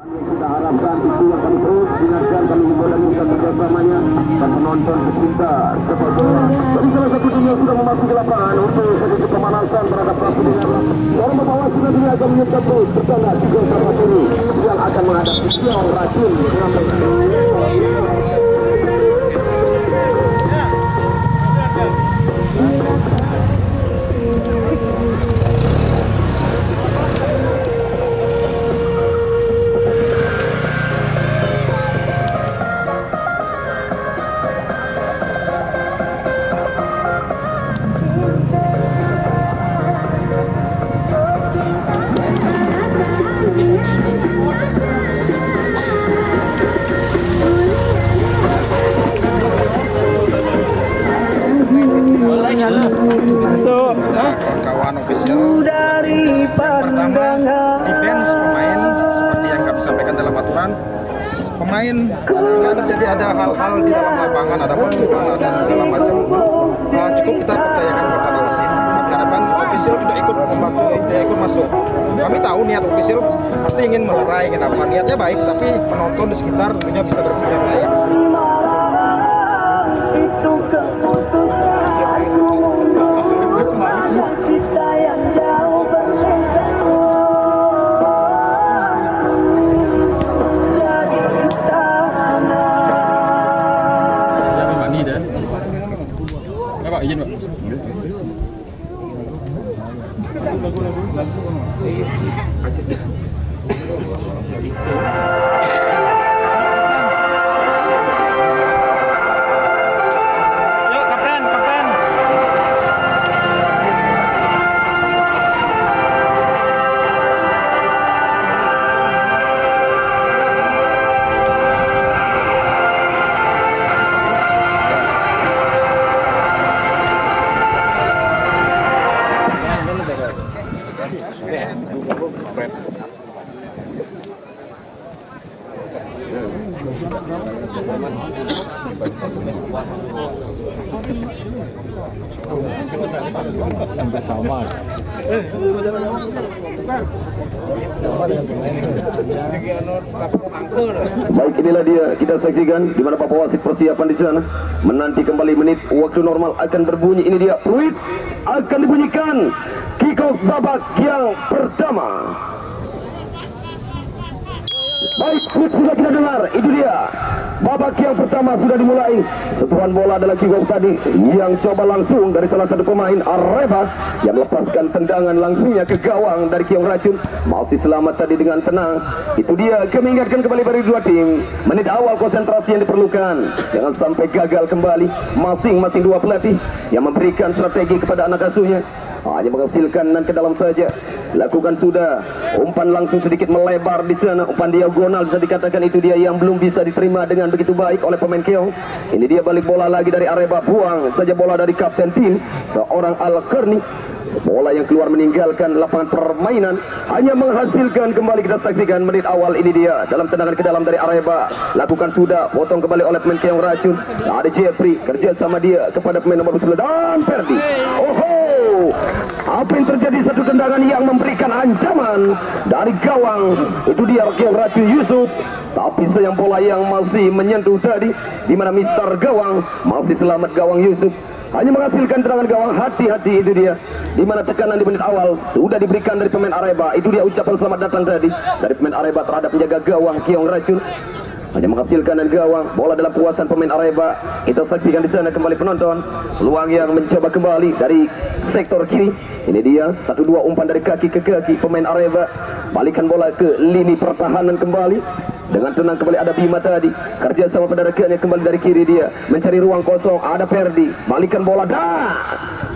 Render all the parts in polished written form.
Kita harapkan itu akan terus diingatkan kami himbau dan minta kerjasamanya dan penonton pecinta sepak bola. Dari salah satu tim yang sudah memasuki lapangan untuk sedikit pemanasan terhadap pertandingan. Orang membawa sudah ini akan menyiapkan terus bertanda tiga sama ini yang akan menghadapi Kiong Racun. So, kawan-kawan official yang pertama defense pemain seperti yang kami sampaikan dalam aturan pemain jika terjadi ada hal-hal di dalam lapangan, ada benturan, ada segala macam, cukup kita percayakan kepada wasit. Kami harapkan official tidak ikut membantu, tidak ikut masuk. Kami tahu niat official pasti ingin melerai, kenapa niatnya baik, tapi penonton di sekitar tentunya bisa berpikiran lain. Kita yang jauh berbeda. Jadi kita Jangan mandi dan. Bapak izin Pak. Baik, inilah dia kita saksikan di mana Bapak wasit persiapan di sana menanti kembali menit waktu normal akan berbunyi. Ini dia fluid akan dibunyikan kick off babak yang pertama. Baik, fluid sudah kita dengar, itu dia babak yang pertama sudah dimulai. Sentuhan bola adalah kick off tadi yang coba langsung dari salah satu pemain Areba yang melepaskan tendangan langsungnya ke gawang dari Kiong Racun. Masih selamat tadi dengan tenang. Itu dia mengingatkan kembali dari dua tim. Menit awal konsentrasi yang diperlukan, jangan sampai gagal kembali. Masing-masing dua pelatih yang memberikan strategi kepada anak asuhnya hanya menghasilkan dan ke dalam saja. Lakukan sudah umpan langsung sedikit melebar di sana, umpan diagonal bisa dikatakan. Itu dia yang belum bisa diterima dengan begitu baik oleh pemain Kiong. Ini dia balik bola lagi dari Areba, buang saja bola dari kapten tim seorang Al-Karni. Bola yang keluar meninggalkan lapangan permainan hanya menghasilkan kembali kita saksikan menit awal. Ini dia dalam tendangan ke dalam dari Areba, lakukan sudah, potong kembali oleh pemain Kiong Racun. Ada Jeffrey kerja sama dia kepada pemain nomor 9 dan Ferdi. Apa yang terjadi? Satu tendangan yang memberikan ancaman dari gawang. Itu dia Kiong Racun Yusuf, tapi sayang bola yang masih menyentuh tadi, di mana Mister Gawang masih selamat. Gawang Yusuf hanya menghasilkan tendangan gawang. Hati-hati, itu dia di mana tekanan di menit awal sudah diberikan dari pemain Areba. Itu dia ucapan selamat datang tadi dari pemain Areba terhadap penjaga gawang Kiong Racun. Hanya menghasilkan dan gawang, bola dalam kuasaan pemain Areba. Kita saksikan di sana kembali penonton, peluang yang mencoba kembali dari sektor kiri. Ini dia 1-2 umpan dari kaki ke kaki pemain Areba. Balikan bola ke lini pertahanan kembali. Dengan tenang kembali ada Bima tadi, kerja sama pada rekannya kembali dari kiri, dia mencari ruang kosong. Ada Ferdi, balikan bola,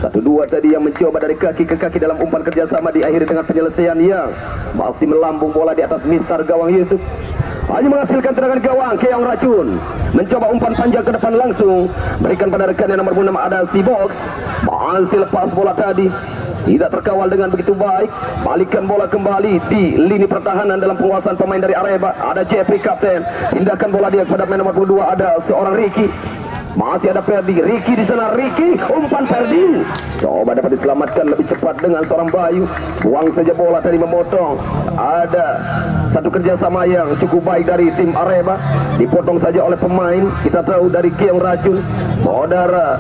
1-2 tadi yang mencoba dari kaki ke kaki dalam umpan kerjasama, diakhiri dengan penyelesaian yang masih melambung bola di atas Mister Gawang Yusuf. Hanya menghasilkan tendangan gawang. Kiong Racun mencoba umpan panjang ke depan langsung, berikan pada rekannya nomor 6 ada si Box. Masih lepas bola tadi, tidak terkawal dengan begitu baik. Balikan bola kembali di lini pertahanan dalam penguasaan pemain dari Areba. Ada Jeffrey kapten, pindahkan bola dia kepada pemain nomor 22 ada seorang Ricky. Masih ada Ferdi, Ricky di sana, Ricky umpan Ferdi Coba dapat diselamatkan lebih cepat dengan seorang Bayu. Buang saja bola tadi memotong. Ada satu kerjasama yang cukup baik dari tim Areba. Dipotong saja oleh pemain. Kita tahu dari Keong Racun, saudara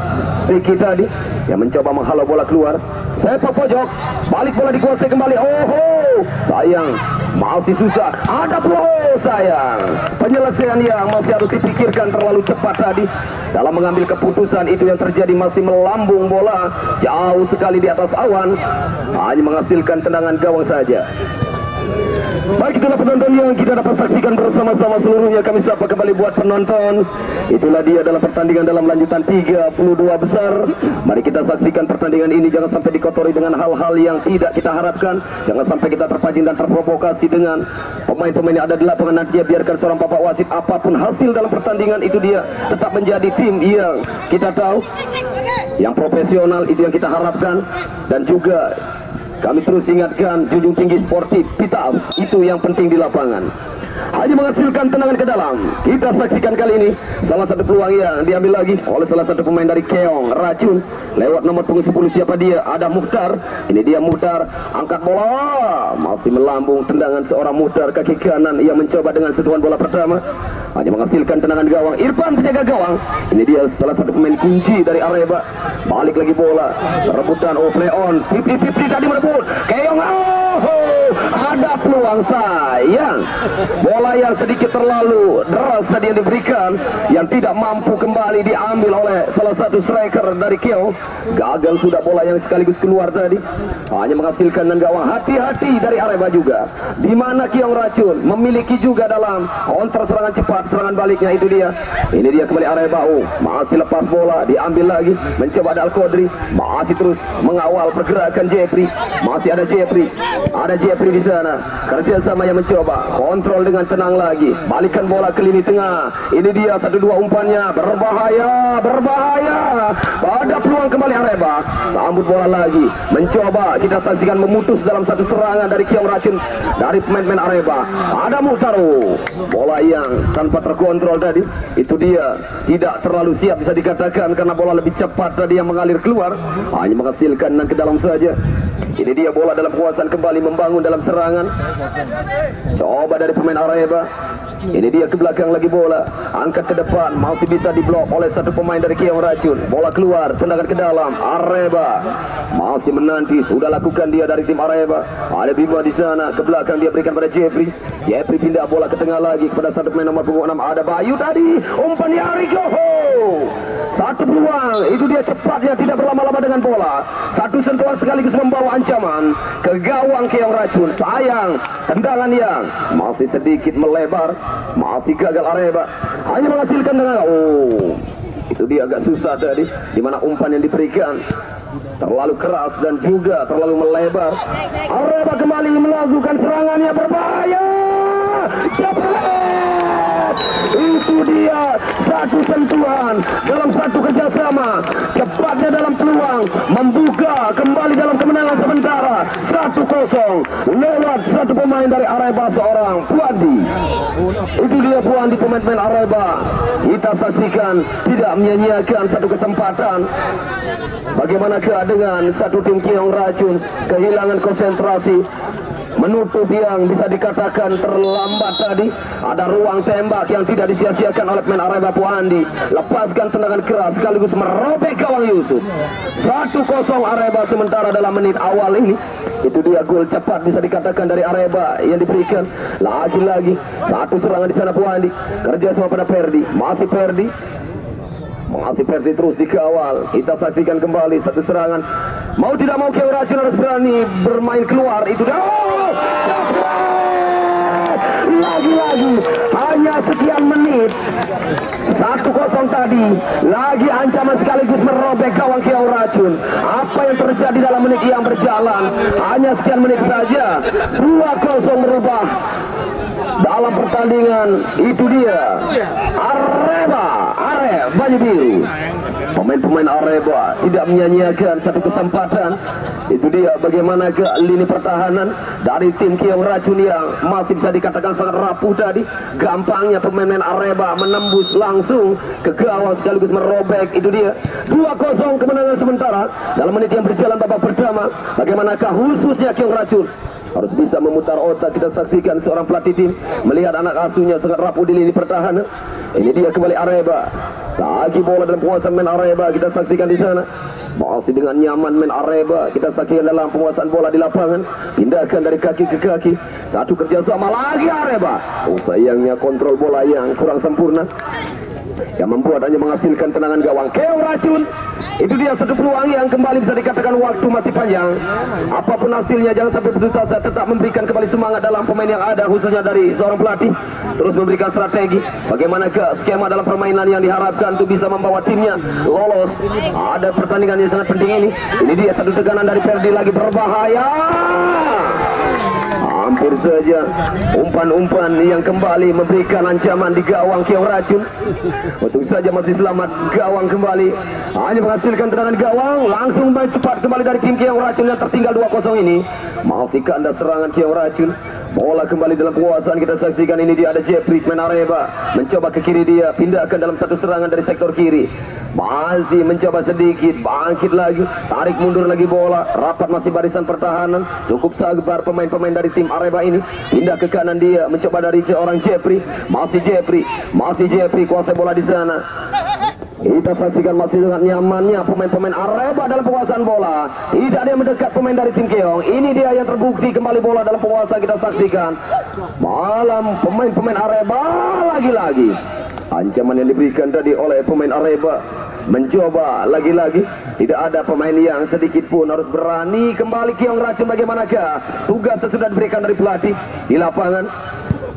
Ricky tadi yang mencoba menghalau bola keluar. Sepak pojok, balik bola dikuasai kembali. Oh, sayang, masih susah. Ada peluang, sayang. Penyelesaian yang masih harus dipikirkan terlalu cepat tadi dalam mengambil keputusan. Itu yang terjadi, masih melambung bola jauh sekali di atas awan, hanya menghasilkan tendangan gawang saja. Baik, itulah penonton yang kita dapat saksikan bersama-sama seluruhnya. Kami sapa kembali buat penonton. Itulah dia dalam pertandingan dalam lanjutan 32 besar. Mari kita saksikan pertandingan ini. Jangan sampai dikotori dengan hal-hal yang tidak kita harapkan. Jangan sampai kita terpancing dan terprovokasi dengan pemain-pemain yang ada di lapangan. Nanti dia biarkan seorang bapak wasit. Apapun hasil dalam pertandingan itu, dia tetap menjadi tim yang kita tahu, yang profesional. Itu yang kita harapkan. Dan juga kami terus ingatkan, junjung tinggi sportivitas, itu yang penting di lapangan. Hanya menghasilkan tendangan ke dalam. Kita saksikan kali ini salah satu peluang yang diambil lagi oleh salah satu pemain dari Keong Racun. Lewat nomor punggung 10, siapa dia? Ada Mukhtar. Ini dia Mukhtar, angkat bola. Masih melambung tendangan seorang Mukhtar, kaki kanan yang mencoba dengan sentuhan bola pertama. Hanya menghasilkan tendangan gawang. Irfan penjaga gawang. Ini dia salah satu pemain kunci dari Areba. Balik lagi bola. Rebutan, oh play on. Pipri tadi merebut. Keong, ada peluang, sayang. Bola yang sedikit terlalu deras tadi yang diberikan, yang tidak mampu kembali diambil oleh salah satu striker dari Keong. Gagal sudah bola yang sekaligus keluar tadi. Hanya menghasilkan tendangan gawang. Hati-hati dari Areba juga. Di mana Keong Racun memiliki juga dalam counter serangan cepat, serangan baliknya itu dia. Ini dia kembali Areba. Oh, masih lepas bola, diambil lagi. Mencoba ada Al-Qadri, masih terus mengawal pergerakan Jeffrey. Masih ada Jeffrey. Ada Jeffrey di sana. Kerjasama yang mencoba kontrol dengan tenang lagi. Balikan bola ke lini tengah. Ini dia 1-2 umpannya. Berbahaya, berbahaya. Ada peluang kembali Areba. Sambut bola lagi. Mencoba, kita saksikan memutus dalam satu serangan dari Keong Racun, dari pemain-pemain Areba. Ada Muhtaro. Bola yang tanpa terkontrol tadi. Itu dia tidak terlalu siap bisa dikatakan, karena bola lebih cepat tadi yang mengalir keluar. Hanya menghasilkan ke dalam saja. Ini dia bola dalam kekuasaan kembali membangun dalam serangan. Coba dari pemain Areba. Ini dia ke belakang lagi bola. Angkat ke depan, masih bisa diblok oleh satu pemain dari Keong Racun. Bola keluar, tendangan ke dalam. Areba masih menanti. Sudah lakukan dia dari tim Areba. Ada Bima di sana. Ke belakang dia berikan pada Jeffrey. Jeffrey pindah bola ke tengah lagi kepada satu pemain nomor punggung 6. Ada Bayu tadi. Umpan Yariko. Satu peluang. Itu dia cepatnya, tidak berlama-lama dengan bola. Satu sentuhan sekaligus membawa ancaman ke gawang Keong Racun. Sayang, tendangan yang masih sedikit melebar. Masih gagal Areba. Hanya menghasilkan dengan itu dia agak susah tadi, dimana umpan yang diberikan terlalu keras dan juga terlalu melebar. Areba kembali melakukan serangannya, berbahaya. Cepat. Itu dia satu sentuhan dalam satu kerjasama. Cepatnya dalam peluang membuka kembali dalam kemenangan sementara 1-0 lewat satu pemain dari Areba, seorang Puandi. Itu dia Puandi, pemain-pemain Areba. Kita saksikan tidak menyia-nyiakan satu kesempatan. Bagaimanakah dengan satu tim Keong Racun kehilangan konsentrasi, menutup yang bisa dikatakan terlambat tadi. Ada ruang tembak yang tidak disia-siakan oleh pemain Areba. Puandi lepaskan tendangan keras sekaligus merobek gawang Yusuf. 1-0 Areba sementara dalam menit awal ini. Itu dia gol cepat bisa dikatakan dari Areba yang diberikan. Lagi-lagi satu serangan di sana Puandi. Kerja sama pada Ferdi. Masih Ferdi terus dikawal. Kita saksikan kembali satu serangan. Mau tidak mau Keong Racun harus berani bermain keluar. Itu dah. Lagi-lagi hanya sekian menit. 1-0 tadi. Lagi ancaman sekaligus merobek gawang Keong Racun. Apa yang terjadi dalam menit yang berjalan? Hanya sekian menit saja. 2-0 merubah dalam pertandingan. Itu dia Areba Banyu Biru. Pemain-pemain Areba tidak menyia-nyiakan satu kesempatan. Itu dia bagaimana ke lini pertahanan dari tim Kiong Racun yang masih bisa dikatakan sangat rapuh tadi. Gampangnya pemain Areba menembus langsung ke gawang sekaligus merobek. Itu dia 2-0 kemenangan sementara dalam menit yang berjalan babak pertama. Bagaimanakah khususnya Kiong Racun harus bisa memutar otak. Kita saksikan seorang pelatih tim melihat anak asuhnya sangat rapuh di lini pertahanan. Ini dia kembali Areba. Lagi bola dalam penguasaan main Areba, kita saksikan di sana. Masih dengan nyaman main Areba, kita saksikan dalam penguasaan bola di lapangan. Pindahkan dari kaki ke kaki. Satu kerjasama lagi Areba. Oh sayangnya kontrol bola yang kurang sempurna, yang membuat hanya menghasilkan tendangan gawang Kiong Racun. Itu dia satu peluang yang kembali bisa dikatakan waktu masih panjang. Apapun hasilnya jangan sampai putus asa, tetap memberikan kembali semangat dalam pemain yang ada, khususnya dari seorang pelatih. Terus memberikan strategi bagaimana ke skema dalam permainan yang diharapkan untuk bisa membawa timnya lolos. Ada pertandingan yang sangat penting ini. Ini dia satu tekanan dari Ferdi lagi berbahaya. Hampir saja umpan-umpan yang kembali memberikan ancaman di gawang Kiong Racun. Untung saja masih selamat gawang kembali. Hanya menghasilkan tendangan gawang. Langsung main cepat kembali dari tim Kiong Racun yang tertinggal 2-0 ini. Masih kandas serangan Kiong Racun. Bola kembali dalam penguasaan, kita saksikan. Ini dia ada Jeffrey main Areba. Mencoba ke kiri dia, pindahkan dalam satu serangan dari sektor kiri. Masih mencoba sedikit, bangkit lagi, tarik mundur lagi bola. Rapat masih barisan pertahanan. Cukup sabar pemain-pemain dari tim Areba ini. Pindah ke kanan dia, mencoba dari seorang Jeffrey. Masih Jeffrey kuasai bola di sana. Kita saksikan masih dengan nyamannya pemain-pemain Areba dalam penguasaan bola. Tidak ada yang mendekat pemain dari tim Kiong. Ini dia yang terbukti kembali bola dalam penguasaan, kita saksikan. Malam pemain-pemain Areba lagi-lagi. Ancaman yang diberikan tadi oleh pemain Areba. Mencoba lagi-lagi. Tidak ada pemain yang sedikit pun harus berani kembali Kiong Racun. Bagaimanakah tugas sudah diberikan dari pelatih di lapangan.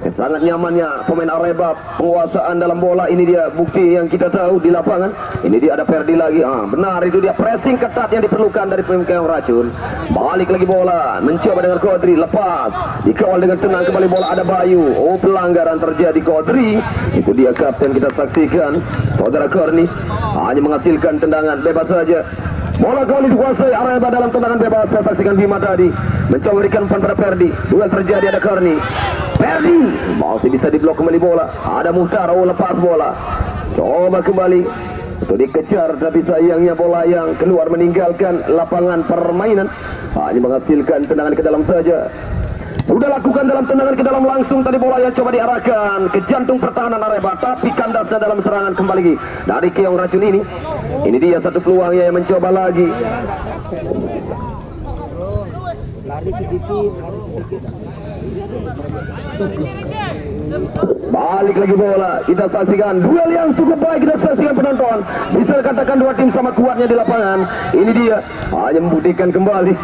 Sangat nyamannya pemain Areba penguasaan dalam bola. Ini dia bukti yang kita tahu di lapangan. Ini dia ada Ferdi lagi. Benar, itu dia pressing ketat yang diperlukan dari pemain Kiong Racun. Balik lagi bola, mencoba dengan Kodri, lepas, dikawal dengan tenang kembali bola, ada Bayu. Oh, pelanggaran terjadi Kodri. Itu dia kapten, kita saksikan saudara Korni hanya menghasilkan tendangan bebas saja. Bola kembali dikuasai Areba dalam tendangan bebas. Kita saksikan Bima tadi mencoba memberikan umpan pada Ferdi. Duel terjadi, ada Korni. Ferdi masih bisa diblok kembali bola. Ada Muhtar, oh lepas bola. Coba kembali untuk dikejar, tapi sayangnya bola yang keluar meninggalkan lapangan permainan. Hanya menghasilkan tendangan ke dalam saja. Sudah lakukan dalam tendangan ke dalam langsung tadi bola yang coba diarahkan ke jantung pertahanan Areba, tapi kandasnya dalam serangan kembali dari Kiong Racun ini. Ini dia satu peluangnya yang mencoba lagi. Lari sedikit. Balik lagi bola, kita saksikan duel yang cukup baik. Kita saksikan penonton, bisa katakan dua tim sama kuatnya di lapangan. Ini dia hanya membuktikan kembali.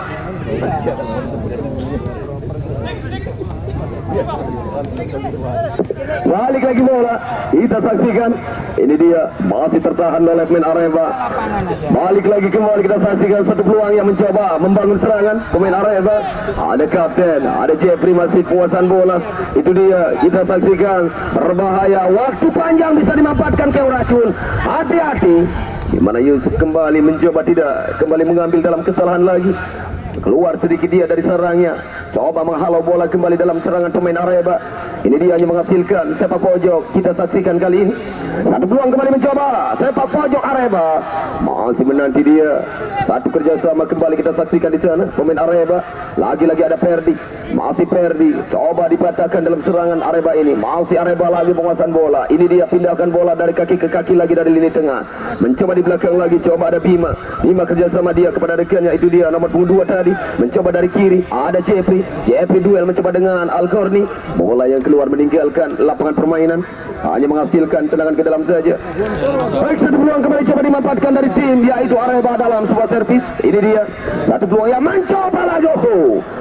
Balik lagi bola, kita saksikan. Ini dia masih tertahan oleh pemain Areba. Balik lagi kembali, kita saksikan satu peluang yang mencoba membangun serangan pemain Areba. Ada kapten, ada Jeffrey masih penguasaan bola. Itu dia, kita saksikan berbahaya. Waktu panjang bisa dimanfaatkan Kiong Racun. Hati-hati. Di mana Yusuf kembali mencoba tidak kembali mengambil dalam kesalahan lagi. Keluar sedikit dia dari sarangnya, coba menghalau bola kembali dalam serangan pemain Areba. Ini dia hanya menghasilkan sepak pojok. Kita saksikan kali ini satu peluang kembali mencoba sepak pojok Areba. Masih menanti dia satu kerjasama kembali, kita saksikan di sana pemain Areba. Lagi-lagi ada Ferdi, masih Ferdi, coba dipatahkan dalam serangan Areba ini. Masih Areba lagi penguasaan bola. Ini dia pindahkan bola dari kaki ke kaki lagi dari lini tengah. Mencoba di belakang lagi, coba ada Bima kerjasama dia kepada rekannya. Itu dia nomor 22 tadi, mencoba dari kiri, ada Jeffrey duel mencoba dengan Al-Korni. Bola yang keluar meninggalkan lapangan permainan, hanya menghasilkan tendangan ke dalam saja. Baik, satu peluang kembali coba dimanfaatkan dari tim, yaitu Areba dalam sebuah servis. Ini dia satu peluang yang mencoba lagi.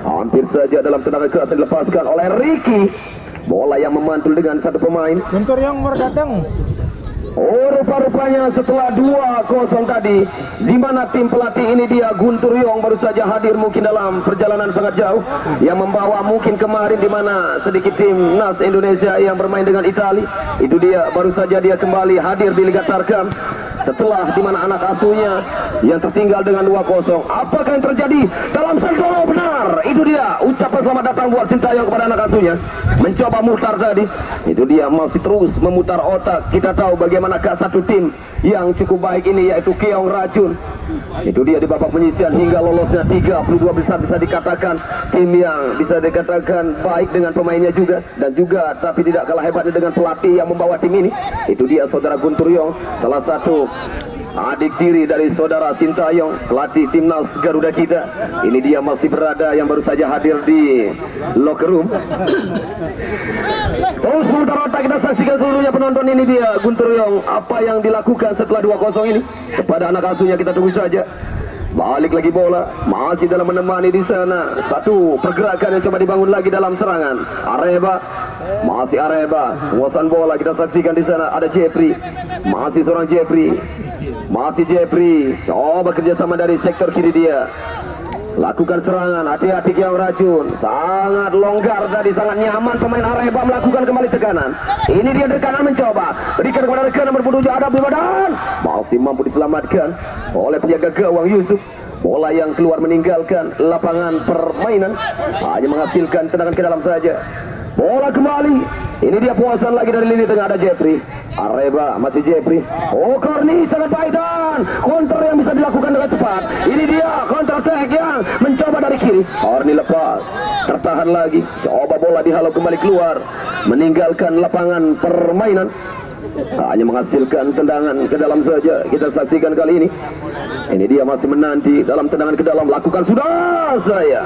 Hampir saja dalam tendangan keras yang dilepaskan oleh Ricky. Bola yang memantul dengan satu pemain. Guntur yang berdatang. Oh, rupa-rupanya setelah 2-0 tadi, di mana tim pelatih ini dia Guntur Yong baru saja hadir mungkin dalam perjalanan sangat jauh yang membawa mungkin kemarin di mana sedikit tim Nas Indonesia yang bermain dengan Italia. Itu dia baru saja dia kembali hadir di Liga Tarkam. setelah di mana anak asuhnya yang tertinggal dengan 2-0. Apakah yang terjadi dalam Santolo? Benar, itu dia ucapan selamat datang buat Sintayong kepada anak asuhnya. Mencoba mutar tadi, itu dia masih terus memutar otak. Kita tahu bagaimanakah satu tim yang cukup baik ini, yaitu Keong Racun. Itu dia di babak penyisian hingga lolosnya 32 besar, bisa dikatakan tim yang bisa dikatakan baik dengan pemainnya juga, dan juga tapi tidak kalah hebatnya dengan pelatih yang membawa tim ini. Itu dia saudara Guntur Yong, salah satu adik tiri dari saudara Sintayong, pelatih timnas Garuda kita. Ini dia masih berada yang baru saja hadir di locker room. Terus sementara otak kita saksikan seluruhnya penonton. Ini dia Guntur Yong, apa yang dilakukan setelah 2-0 ini kepada anak asuhnya, kita tunggu saja. Balik lagi bola, masih dalam menemani di sana. Satu pergerakan yang coba dibangun lagi dalam serangan. Areba, masih Areba, penguasaan bola kita saksikan di sana. Ada Jeffrey, masih seorang Jeffrey, masih Jeffrey. Coba kerjasama dari sektor kiri dia. Lakukan serangan, hati-hati Keong Racun. Sangat longgar tadi, sangat nyaman pemain Areba melakukan kembali tekanan. Ini dia dari kanan mencoba berikan kepada rekan nomor 7 ada Badan. Masih mampu diselamatkan oleh penjaga gawang Yusuf. Bola yang keluar meninggalkan lapangan permainan, hanya menghasilkan tendangan ke dalam saja. Bola kembali. Ini dia puasan lagi dari lini tengah, ada Jeffrey. Areba, masih Jeffrey. Oh, Korni sangat baik dan counter yang bisa dilakukan dengan cepat. Ini dia counter attack yang mencoba dari kiri. Korni lepas, tertahan lagi. Coba bola dihalau kembali keluar, meninggalkan lapangan permainan, hanya menghasilkan tendangan ke dalam saja. Kita saksikan kali ini. Ini dia masih menanti dalam tendangan ke dalam, lakukan sudah saya.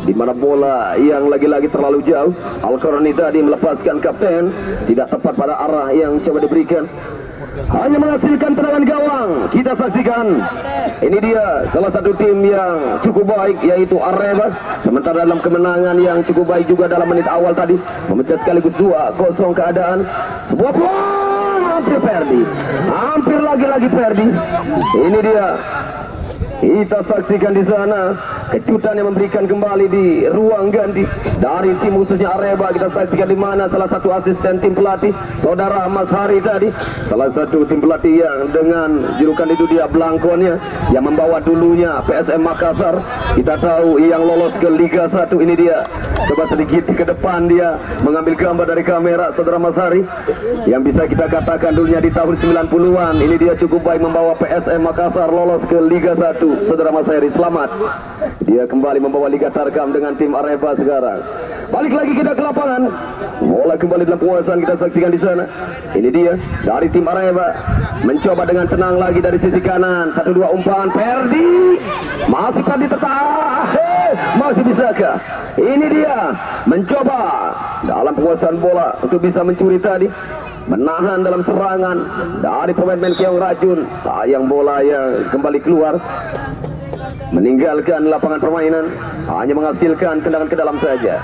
Di mana bola yang lagi-lagi terlalu jauh. Al-Qarni tadi melepaskan kapten, tidak tepat pada arah yang coba diberikan, hanya menghasilkan tendangan gawang. Kita saksikan, ini dia salah satu tim yang cukup baik, yaitu Areba. Sementara dalam kemenangan yang cukup baik juga dalam menit awal tadi, memecah sekaligus 2-0 keadaan. Sebuah bola hampir Ferdi, hampir lagi-lagi Ferdi. Ini dia, kita saksikan di sana kejutan yang memberikan kembali di ruang ganti dari tim khususnya Areba. Kita saksikan di mana salah satu asisten tim pelatih saudara Mas Hari tadi, salah satu tim pelatih yang dengan julukan itu dia Blangkonnya, yang membawa dulunya PSM Makassar. Kita tahu yang lolos ke Liga 1. Ini dia, coba sedikit ke depan dia mengambil gambar dari kamera saudara Mas Hari, yang bisa kita katakan dulunya di tahun 90-an. Ini dia cukup baik membawa PSM Makassar lolos ke Liga 1. Saudara Mas Heri, selamat. Dia kembali membawa Liga Tarkam dengan tim Areba sekarang. Balik lagi kita ke lapangan. Bola kembali dalam penguasaan, kita saksikan di sana. Ini dia dari tim Areba, mencoba dengan tenang lagi dari sisi kanan. 1-2 umpan Ferdi, masih Ferdi tertahan, masih bisakah? Ini dia mencoba dalam penguasaan bola untuk bisa mencuri tadi, menahan dalam serangan dari pemain-pemain Keong Racun. Sayang bola yang kembali keluar, meninggalkan lapangan permainan, hanya menghasilkan tendangan ke dalam saja.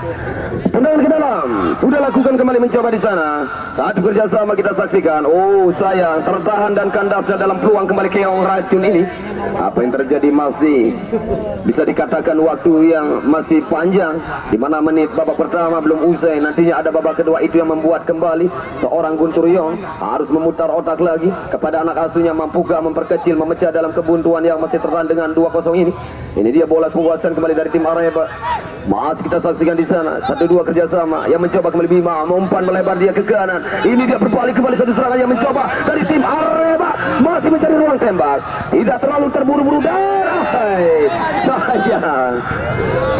Tendangan ke dalam sudah lakukan kembali, mencoba di sana. Satu kerjasama kita saksikan. Oh sayang, tertahan dan kandasnya dalam peluang kembali Keong Racun ini. Apa yang terjadi, masih bisa dikatakan waktu yang masih panjang, di mana menit babak pertama belum usai. Nantinya ada babak kedua, itu yang membuat kembali seorang Guntur Yong harus memutar otak lagi kepada anak asuhnya, mampukah memperkecil, memecah dalam kebuntuan yang masih tertahan dengan 2-0 ini. Ini dia bola penguasaan kembali dari tim Areba. Masih kita saksikan di sana 1-2 kerjasama yang mencoba kembali Bima, umpan melebar dia ke kanan. Ini dia berbalik kembali satu serangan yang mencoba dari tim Areba, masih mencari ruang tembak, tidak terlalu terburu-buru dan sayang,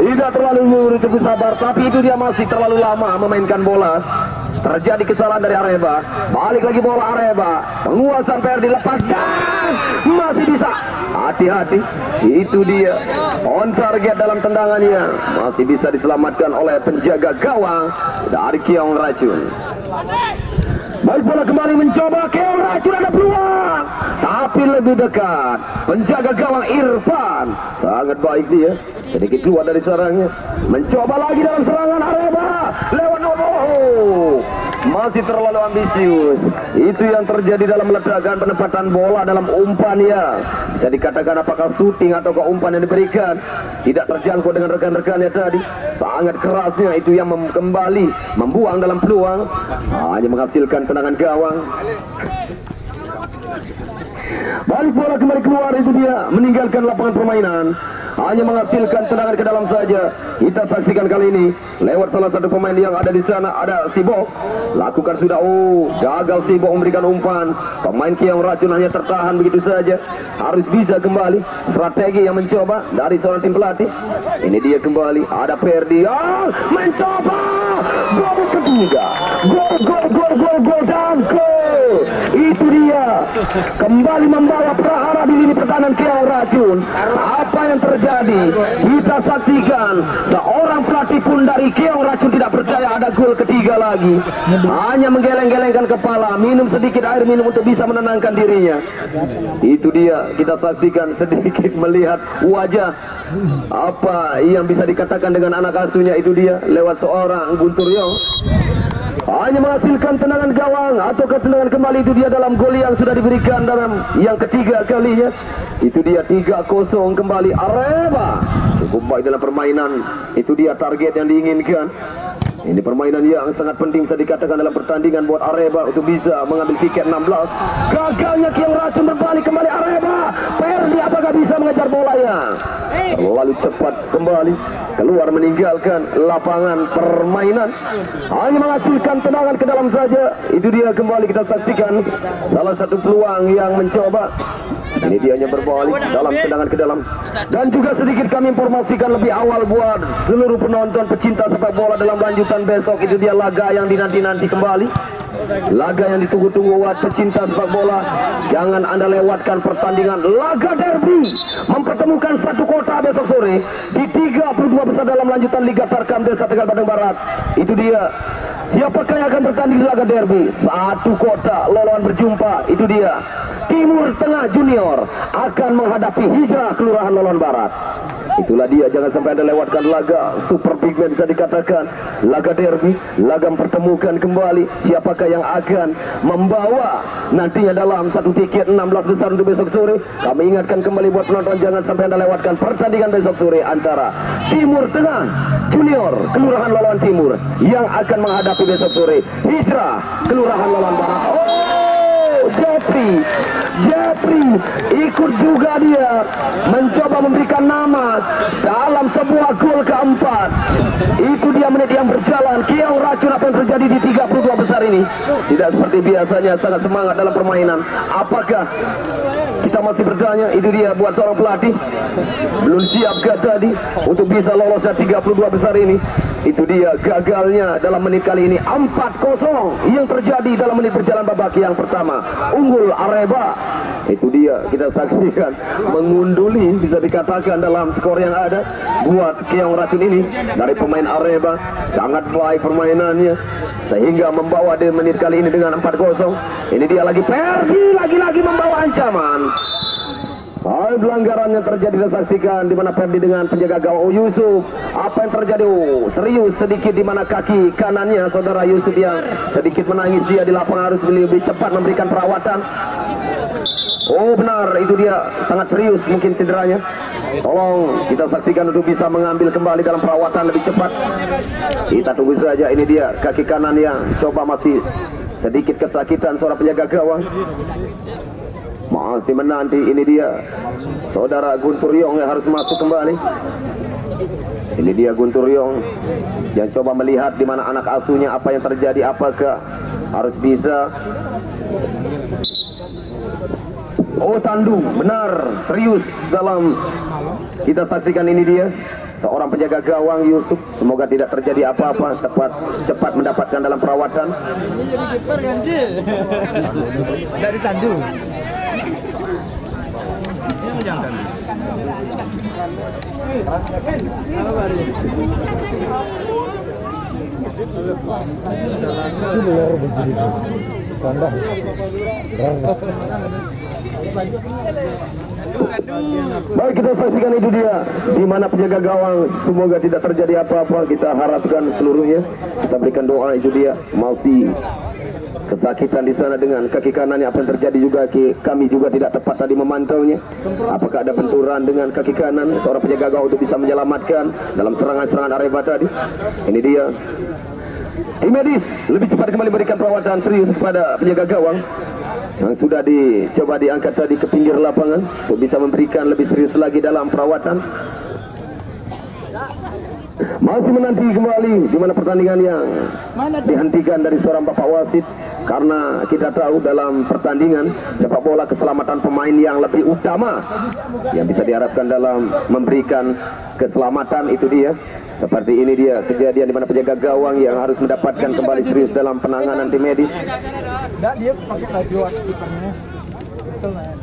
tidak terlalu buru, cukup sabar, tapi itu dia masih terlalu lama memainkan bola. Terjadi kesalahan dari Areba. Balik lagi bola Areba, penguasaan Ferdi, lepas dan masih bisa. Hati-hati, itu dia on target dalam tendangannya, masih bisa diselamatkan oleh penjaga gawang dari Keong Racun. Baik, bola kembali mencoba Keong Racun, ada peluang tapi lebih dekat penjaga gawang Irfan. Sangat baik dia, sedikit keluar dari sarangnya, mencoba lagi dalam serangan Areba lewat masih terlalu ambisius. Itu yang terjadi dalam meletakkan penempatan bola dalam umpan ya. Bisa dikatakan apakah syuting atau umpan yang diberikan tidak terjangkau dengan rekan-rekannya tadi. Sangat kerasnya itu yang kembali membuang dalam peluang, hanya menghasilkan tendangan gawang. Balik bola kembali keluar, itu dia meninggalkan lapangan permainan, hanya menghasilkan tendangan ke dalam saja. Kita saksikan kali ini lewat salah satu pemain yang ada di sana, ada Sibok. Lakukan sudah, gagal Sibok memberikan umpan. Pemain Kiong Racun hanya tertahan begitu saja. Harus bisa kembali, strategi yang mencoba dari seorang tim pelatih. Ini dia kembali, ada Ferdi, mencoba gol ketiga, gol dan gol. Itu dia kembali membawa Prahara di lini pertahanan Kiong Racun. Apa yang terjadi? Kita saksikan seorang pelatih pun dari Kiong Racun tidak percaya ada gol ketiga lagi. Hanya menggeleng-gelengkan kepala, minum sedikit air minum untuk bisa menenangkan dirinya. Itu dia, kita saksikan sedikit melihat wajah apa yang bisa dikatakan dengan anak asuhnya. Itu dia lewat seorang Guntur Yong, hanya menghasilkan tendangan gawang atau tendangan kembali. Itu dia dalam gol yang sudah diberikan dalam yang ketiga kalinya. Itu dia 3-0 kembali. Areba cukup baik dalam permainan. Itu dia target yang diinginkan. Ini permainan yang sangat penting bisa dikatakan dalam pertandingan buat Areba untuk bisa mengambil tiket 16. Gagalnya Kiong Racun berbalik kembali. Areba, Ferdi apakah bisa mengejar bolanya? Terlalu cepat kembali keluar meninggalkan lapangan permainan, hanya menghasilkan tendangan ke dalam saja. Itu dia kembali kita saksikan salah satu peluang yang mencoba. Ini dia hanya berbalik dalam tendangan ke dalam. Dan juga sedikit kami informasikan lebih awal buat seluruh penonton pecinta sepak bola dalam lanjutan besok. Itu dia laga yang dinanti-nanti kembali, laga yang ditunggu-tunggu buat pecinta sepak bola. Jangan Anda lewatkan pertandingan laga derby mempertemukan satu kota besok sore di 32 besar dalam lanjutan Liga Tarkam Desa Tegal Bandung Barat. Itu dia, siapakah yang akan bertanding di laga derby? Satu kota Loloan berjumpa. Itu dia, Timur Tengah Junior akan menghadapi Hijrah Kelurahan Loloan Barat. Itulah dia, jangan sampai Anda lewatkan laga super big man bisa dikatakan, laga derby, laga mempertemukan kembali siapakah yang akan membawa nantinya dalam satu tiket 16 besar untuk besok sore. Kami ingatkan kembali buat penonton, jangan sampai Anda lewatkan pertandingan besok sore antara Timur Tengah Junior Kelurahan Loloan Timur yang akan menghadapi besok sore Hijrah Kelurahan Loloan Barat. Jeffrey ikut juga, dia mencoba memberikan nama dalam sebuah gol keempat. Itu dia menit yang berjalan. Kiong Racun, apa yang terjadi di 32 besar ini? Tidak seperti biasanya, sangat semangat dalam permainan. Apakah kita masih bertanya? Itu dia buat seorang pelatih, belum siapkah tadi untuk bisa lolosnya 32 besar ini? Itu dia gagalnya dalam menit kali ini. 4-0 yang terjadi dalam menit berjalan babak yang pertama. Unggul Areba. Itu dia, kita saksikan mengunduli bisa dikatakan dalam skor yang ada buat Kiong Racun ini dari pemain Areba. Sangat baik permainannya sehingga membawa di menit kali ini dengan 4-0. Ini dia lagi Ferdi, lagi-lagi membawa ancaman. Pelanggaran yang terjadi kita saksikan di mana Ferdi dengan penjaga gawang Yusuf. Apa yang terjadi? Serius sedikit di mana kaki kanannya saudara Yusuf yang sedikit menangis. Dia di lapangan harus lebih cepat memberikan perawatan. Benar, itu dia sangat serius mungkin cederanya. Tolong kita saksikan untuk bisa mengambil kembali dalam perawatan lebih cepat. Kita tunggu saja. Ini dia kaki kanan yang coba masih sedikit kesakitan seorang penjaga gawang. Masih menanti. Ini dia saudara Guntur Yong yang harus masuk kembali. Ini dia Guntur Yong yang coba melihat di mana anak asuhnya, apa yang terjadi, apakah harus bisa. Tandu, benar, serius dalam kita saksikan. Ini dia seorang penjaga gawang Yusuf. Semoga tidak terjadi apa-apa, cepat mendapatkan dalam perawatan. Dari Tandu. Baik, kita saksikan. Itu dia di mana penjaga gawang. Semoga tidak terjadi apa-apa, kita harapkan seluruhnya. Kita berikan doa. Itu dia masih kesakitan di sana dengan kaki kanannya. Apa yang terjadi juga kami juga tidak tepat tadi memantaunya. Apakah ada benturan dengan kaki kanan seorang penjaga gawang untuk bisa menyelamatkan dalam serangan-serangan Areba tadi? Ini dia Tim medis lebih cepat kembali memberikan perawatan serius kepada penjaga gawang yang sudah dicoba diangkat tadi ke pinggir lapangan untuk bisa memberikan lebih serius lagi dalam perawatan. Masih menanti kembali di mana pertandingan yang dihentikan dari seorang bapak wasit, karena kita tahu dalam pertandingan sepak bola keselamatan pemain yang lebih utama yang bisa diharapkan dalam memberikan keselamatan. Itu dia, seperti ini dia kejadian di mana penjaga gawang yang harus mendapatkan kembali serius dalam penanganan tim medis. Dia pakai baju kipernya. Betul nggak?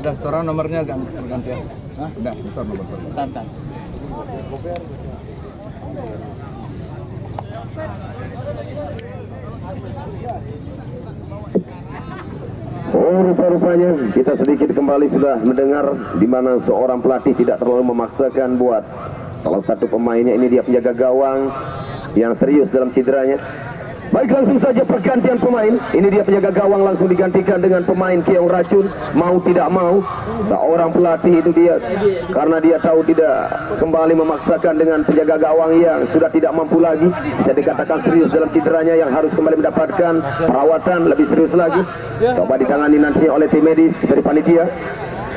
Udah setoran nomornya ganti ya. Hah? Udah setor nomor. Tantan. Rupa-rupanya kita sedikit kembali sudah mendengar di mana seorang pelatih tidak terlalu memaksakan buat salah satu pemainnya. Ini dia penjaga gawang yang serius dalam cederanya. Baik, langsung saja pergantian pemain. Ini dia penjaga gawang langsung digantikan dengan pemain Keong Racun. Mau tidak mau seorang pelatih itu dia, karena dia tahu tidak kembali memaksakan dengan penjaga gawang yang sudah tidak mampu lagi, bisa dikatakan serius dalam cederanya, yang harus kembali mendapatkan perawatan lebih serius lagi. Coba ditangani nantinya oleh tim medis dari panitia.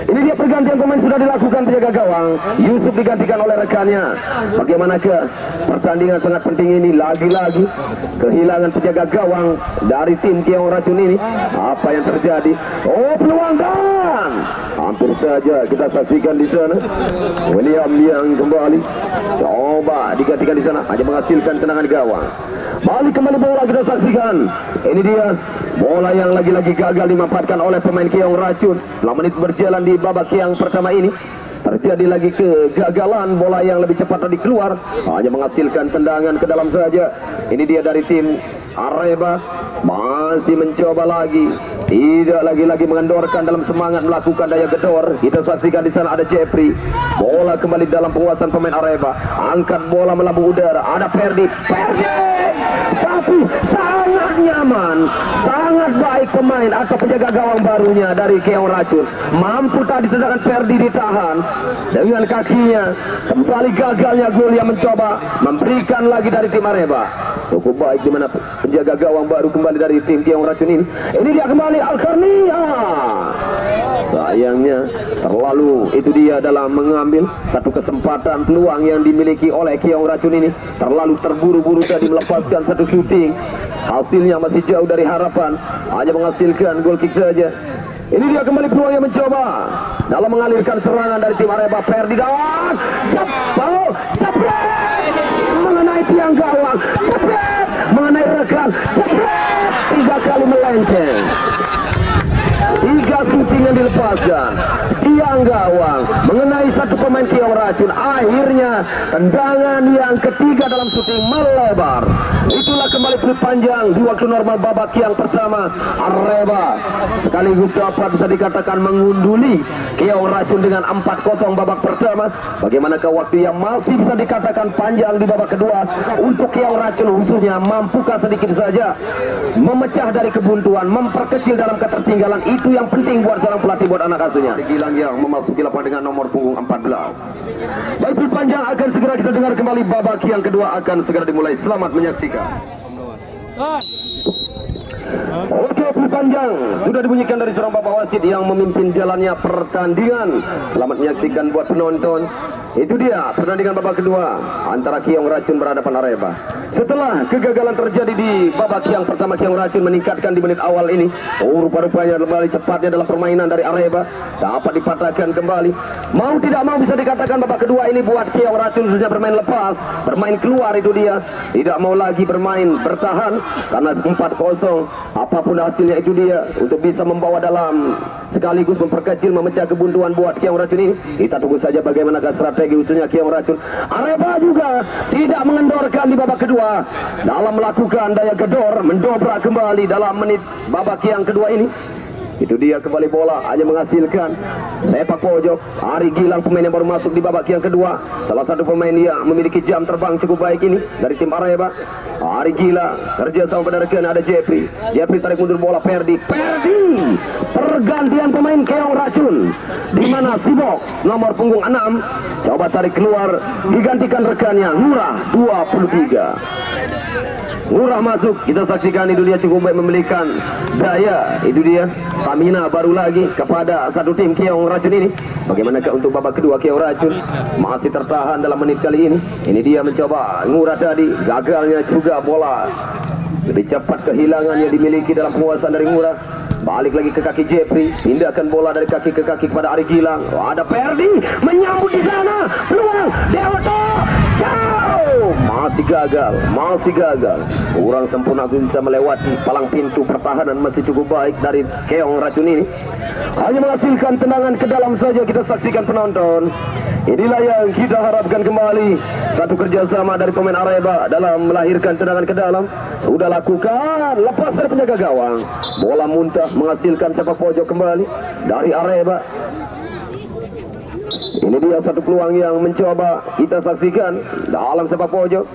Ini dia pergantian pemain sudah dilakukan penjaga gawang. Yusuf digantikan oleh rekannya. Bagaimanakah pertandingan sangat penting ini? Lagi-lagi kehilangan penjaga gawang dari tim Keong Racun ini. Apa yang terjadi? Oh, peluang dan hampir saja kita saksikan di sana. William yang kembali coba digantikan di sana, hanya menghasilkan tendangan gawang. Balik kembali bola kita saksikan. Ini dia bola yang lagi-lagi gagal dimanfaatkan oleh pemain Keong Racun. Setelah menit berjalan di babak yang pertama ini, terjadi lagi kegagalan, bola yang lebih cepat tadi keluar, hanya menghasilkan tendangan ke dalam saja. Ini dia dari tim Areba, masih mencoba lagi, tidak lagi-lagi mengendorkan dalam semangat melakukan daya gedor. Kita saksikan di sana ada Jeffrey, bola kembali dalam penguasaan pemain Areba, angkat bola melambung udara, ada Perdi, tapi sangat nyaman, sangat baik pemain atau penjaga gawang barunya dari Keong Racun, mampu tadi tendangan Perdi ditahan dengan kakinya. Kembali gagalnya gol yang mencoba memberikan lagi dari tim Areba. Cukup baik di mana penjaga gawang baru kembali dari tim Keong Racun ini. Ini dia kembali Alkarnia. Sayangnya terlalu itu dia dalam mengambil satu kesempatan peluang yang dimiliki oleh Keong Racun ini. Terlalu terburu-buru tadi melepaskan satu shooting. Hasilnya masih jauh dari harapan, hanya menghasilkan goal kick saja. Ini dia kembali peluang yang mencoba dalam mengalirkan serangan dari tim Areba. Ferdinand jepret mengenai tiang gawang, jepret mengenai rekan, jepret 3 kali melenceng. 3 shooting yang dilepaskan, tiang gawang mengenai satu pemain Keong Racun. Akhirnya tendangan yang ketiga dalam shooting melebar. Itulah kembali peluit panjang di waktu normal babak yang pertama. Areba sekaligus dapat bisa dikatakan mengunduli Keong Racun dengan 4-0 babak pertama. Bagaimanakah waktu yang masih bisa dikatakan panjang di babak kedua untuk Keong Racun khususnya? Mampukah sedikit saja memecah dari kebuntuan, memperkecil dalam ketertinggalan? Itu yang penting buat seorang pelatih, buat anak asuhnya. Gilang yang memasuki lapangan dengan nomor punggung 14. Baik, peluit panjang akan segera kita dengar kembali. Babak yang kedua akan segera dimulai. Selamat menyaksikan. Oke, peluit panjang sudah dibunyikan dari seorang bapak wasit yang memimpin jalannya pertandingan. Selamat menyaksikan buat penonton. Itu dia pertandingan babak kedua antara Keong Racun berhadapan Areba. Setelah kegagalan terjadi di babak yang pertama, Keong Racun meningkatkan di menit awal ini. Rupa-rupanya kembali cepatnya dalam permainan dari Areba dapat dipatahkan kembali. Mau tidak mau bisa dikatakan babak kedua ini buat Keong Racun sudah bermain lepas, bermain keluar. Itu dia, tidak mau lagi bermain bertahan karena 4-0. Apapun hasilnya itu dia untuk bisa membawa dalam sekaligus memperkecil, memecah kebuntuan buat Keong Racun ini. Kita tunggu saja bagaimanakah strategi usulnya Keong Racun. Areba juga tidak mengendorkan di babak kedua dalam melakukan daya gedor, mendobrak kembali dalam menit babak yang kedua ini. Itu dia kembali bola hanya menghasilkan sepak pojok. Ari Gilang pemain yang baru masuk di babak yang kedua, salah satu pemain yang memiliki jam terbang cukup baik ini dari tim Areba. Ari Gilang kerja sama pada rekan, ada Jeffrey tarik mundur bola. Perdi pergantian pemain Keong Racun di mana si box nomor punggung 6 coba tarik keluar, digantikan rekannya Lurah 23. Ngurah masuk, kita saksikan itu dia cukup baik memberikan daya, itu dia stamina baru lagi kepada satu tim Keong Racun ini. Bagaimanakah untuk babak kedua Keong Racun masih tertahan dalam menit kali ini. Ini dia mencoba Ngurah tadi, gagalnya juga bola lebih cepat kehilangannya dimiliki dalam penguasaan dari Ngurah. Balik lagi ke kaki Jeffrey, pindahkan bola dari kaki ke kaki kepada Ari Gilang. Ada Perdi menyambut di sana, peluang Dewoto jauh, masih gagal. Kurang sempurna bisa melewati palang pintu pertahanan masih cukup baik dari Keong Racun ini. Hanya menghasilkan tendangan ke dalam saja, kita saksikan penonton. Inilah yang kita harapkan kembali, satu kerjasama dari pemain Areba dalam melahirkan tendangan ke dalam. Sudah lakukan, lepas dari penjaga gawang, bola muntah menghasilkan sepak pojok kembali dari Areba. Ini dia satu peluang yang mencoba kita saksikan dalam sepak pojok.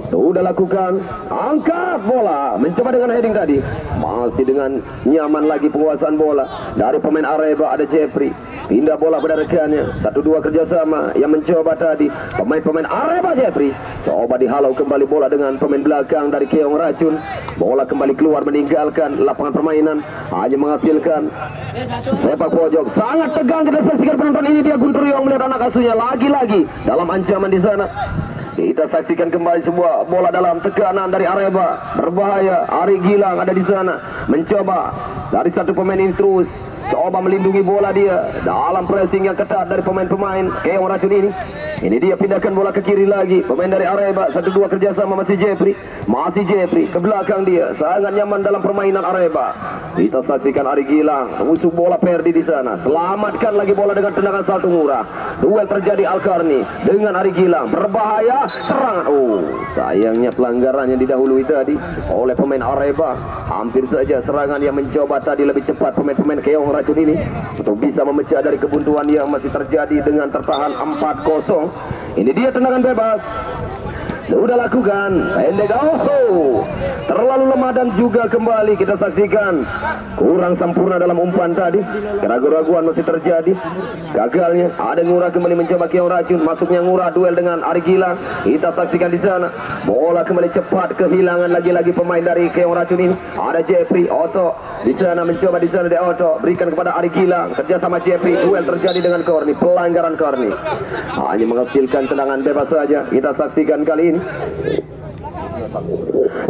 Sudah lakukan, angkat bola, mencoba dengan heading tadi, masih dengan nyaman lagi penguasaan bola dari pemain Areba. Ada Jeffrey, pindah bola pada rekannya, 1-2 kerjasama yang mencoba tadi pemain Areba. Jeffrey coba dihalau kembali bola dengan pemain belakang dari Keong Racun. Bola kembali keluar meninggalkan lapangan permainan, hanya menghasilkan sepak pojok. Sangat tegang kita saksikan penonton. Ini dia Guntur Yong melihat anak asuhnya lagi-lagi dalam ancaman di sana. Kita saksikan kembali sebuah bola dalam tekanan dari Areba, berbahaya. Ari Gilang ada di sana, mencoba dari satu pemain ini terus coba melindungi bola dia dalam pressing yang ketat dari pemain-pemain Keong Racun ini. Ini dia pindahkan bola ke kiri lagi, pemain dari Areba, 1-2 kerjasama masih Jeffrey ke belakang dia, sangat nyaman dalam permainan Areba. Kita saksikan Ari Gilang musuh bola Perdi di sana, selamatkan lagi bola dengan tendangan salto Ngurah. Duel terjadi Alkarni dengan Ari Gilang, berbahaya, serangan. Oh, sayangnya pelanggaran yang didahului tadi oleh pemain Areba. Hampir saja serangan yang mencoba tadi lebih cepat pemain-pemain Keong Racun ini untuk bisa memecah dari kebuntuan yang masih terjadi dengan tertahan 4-0. Ini dia tendangan bebas, sudah lakukan pendek. Oh, terlalu lemah dan juga kembali kita saksikan kurang sempurna dalam umpan tadi. Keraguan-raguan masih terjadi, gagalnya. Ada Ngurah kembali mencoba Keong Racun, masuknya Ngurah duel dengan Ari Gilang. Kita saksikan di sana bola kembali cepat kehilangan lagi-lagi pemain dari Keong Racun ini. Ada Jeffrey Otto di sana, mencoba di sana dia Otto berikan kepada Ari Gilang, kerja sama Jeffrey. Duel terjadi dengan Korni, pelanggaran Korni, hanya menghasilkan tendangan bebas saja. Kita saksikan kali ini.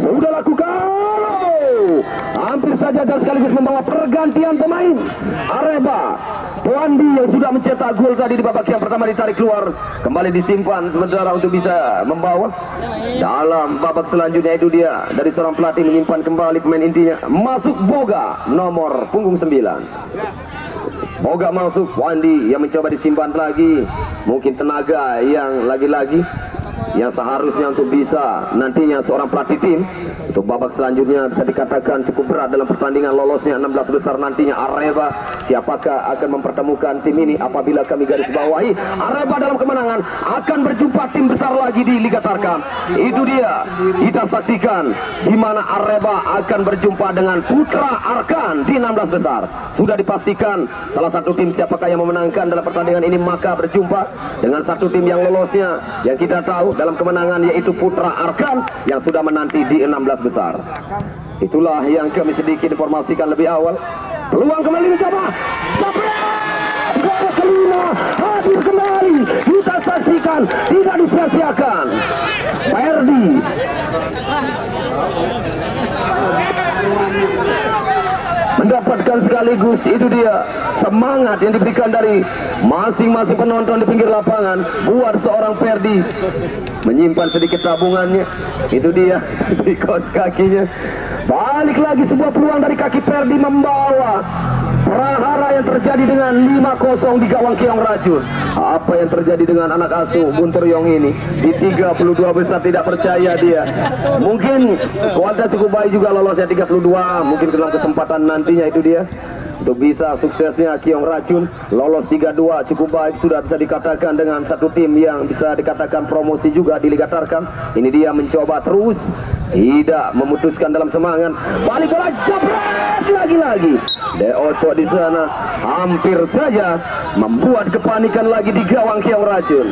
Sudah lakukan, hampir saja dan sekaligus membawa pergantian pemain Areba. Wandi yang sudah mencetak gol tadi di babak yang pertama ditarik keluar, kembali disimpan sementara untuk bisa membawa dalam babak selanjutnya. Itu dia dari seorang pelatih menyimpan kembali pemain intinya. Masuk Boga nomor punggung 9. Boga masuk, Wandi yang mencoba disimpan lagi. Mungkin tenaga yang lagi-lagi yang seharusnya untuk bisa nantinya seorang pelatih tim untuk babak selanjutnya bisa dikatakan cukup berat dalam pertandingan lolosnya 16 besar nantinya. Areba, siapakah akan mempertemukan tim ini? Apabila kami garis bawahi, Areba dalam kemenangan akan berjumpa tim besar lagi di Liga Sarkam. Itu dia kita saksikan di mana Areba akan berjumpa dengan Putra Arkan di 16 besar. Sudah dipastikan salah satu tim siapakah yang memenangkan dalam pertandingan ini, maka berjumpa dengan satu tim yang lolosnya yang kita tahu dalam kemenangan, yaitu Putra Arkan yang sudah menanti di 16 besar. Itulah yang kami sedikit informasikan lebih awal. Peluang kembali mencoba, gol kelima hadir kembali, kita saksikan, tidak disia-siakan. Perdi mendapatkan sekaligus, itu dia semangat yang diberikan dari masing-masing penonton di pinggir lapangan buat seorang Perdi menyimpan sedikit tabungannya. Itu dia di kaos kakinya. Balik lagi sebuah peluang dari kaki Perdi membawa prahara yang terjadi dengan 5-0 di gawang Keong Racun. Apa yang terjadi dengan anak asuh Guntur Yong ini di 32 besar? Tidak percaya dia. Mungkin kualitas cukup baik juga lolosnya 32. Mungkin dalam kesempatan nantinya itu dia untuk bisa suksesnya Kiong Racun lolos 3-2 cukup baik, sudah bisa dikatakan dengan satu tim yang bisa dikatakan promosi juga di Liga Tarkam. Ini dia mencoba terus, tidak memutuskan dalam semangat, balik bola jabret lagi-lagi. Deoto di sana hampir saja membuat kepanikan lagi di gawang Kiong Racun.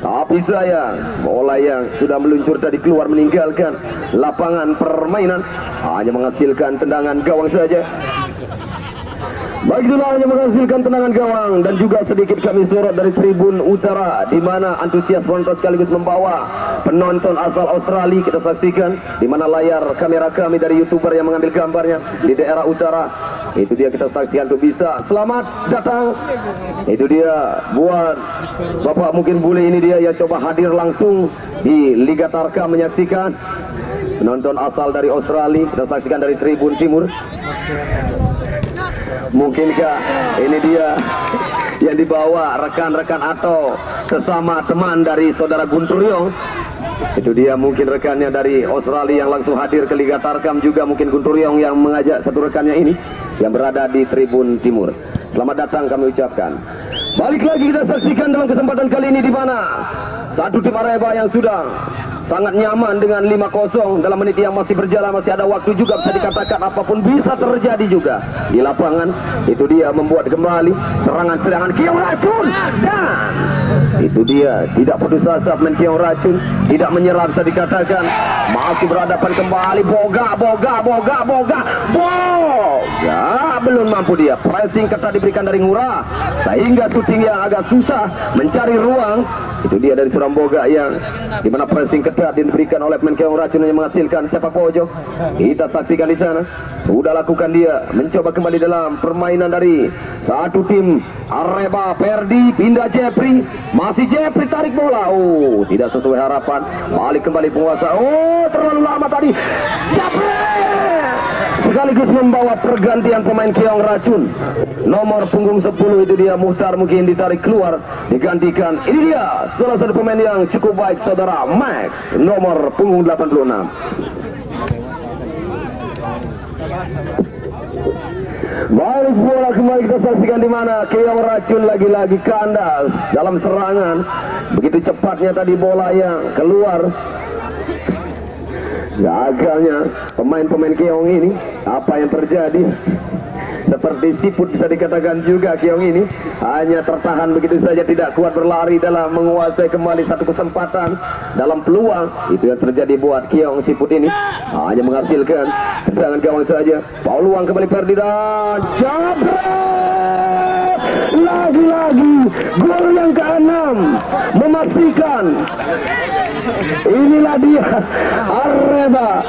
Tapi sayang, bola yang sudah meluncur tadi keluar meninggalkan lapangan permainan, hanya menghasilkan tendangan gawang saja. Baik, itulah hanya menghasilkan tendangan gawang. Dan juga sedikit kami sorot dari tribun utara, di mana antusias penonton sekaligus membawa penonton asal Australia kita saksikan, di mana layar kamera kami dari YouTuber yang mengambil gambarnya di daerah utara. Itu dia kita saksikan untuk bisa selamat datang. Itu dia buat Bapak mungkin bule ini dia yang coba hadir langsung di Liga Tarkam menyaksikan. Penonton asal dari Australia kita saksikan dari tribun timur. Mungkinkah ini dia yang dibawa rekan-rekan atau sesama teman dari saudara Guntur Yong? Itu dia mungkin rekannya dari Australia yang langsung hadir ke Liga Tarkam, juga mungkin Guntur Yong yang mengajak satu rekannya ini yang berada di tribun timur. Selamat datang kami ucapkan. Balik lagi kita saksikan dalam kesempatan kali ini, di mana satu tim Areba yang sudah sangat nyaman dengan 5-0 dalam menit yang masih berjalan, masih ada waktu juga, bisa dikatakan apapun bisa terjadi juga di lapangan. Itu dia membuat kembali serangan-serangan Kiong Racun, dan itu dia tidak putus asa main Kiong Racun, tidak menyerah bisa dikatakan, masih berhadapan kembali. Boga belum mampu dia, pressing ketat diberikan dari Ngurah sehingga syuting yang agak susah mencari ruang. Itu dia dari Surabaya yang dimana pressing ketat diberikan oleh pemain Kiong Racun yang menghasilkan sepak pojok. Kita saksikan di sana sudah lakukan dia mencoba kembali dalam permainan dari satu tim Areba. Perdi pindah Jepri, masih Jepri tarik bola, oh tidak sesuai harapan, balik kembali penguasa. Oh terlalu lama tadi Jepri, sekaligus membawa pergantian pemain Kiong Racun. Nomor punggung 10 itu dia Muhtar mungkin ditarik keluar, digantikan. Ini dia salah satu pemain yang cukup baik, saudara Max, nomor punggung 86. Balik bola kembali kita saksikan, di mana Kiong Racun lagi-lagi kandas dalam serangan. Begitu cepatnya tadi bola yang keluar. Gagalnya pemain-pemain Kiong ini, apa yang terjadi? Seperti siput bisa dikatakan juga Kiong ini, hanya tertahan begitu saja, tidak kuat berlari dalam menguasai kembali satu kesempatan dalam peluang. Itu yang terjadi buat Kiong siput ini, hanya menghasilkan tendangan gawang saja. Peluang kembali Perdi dan jabret lagi-lagi, gol yang ke-6 memastikan. Inilah dia Areba,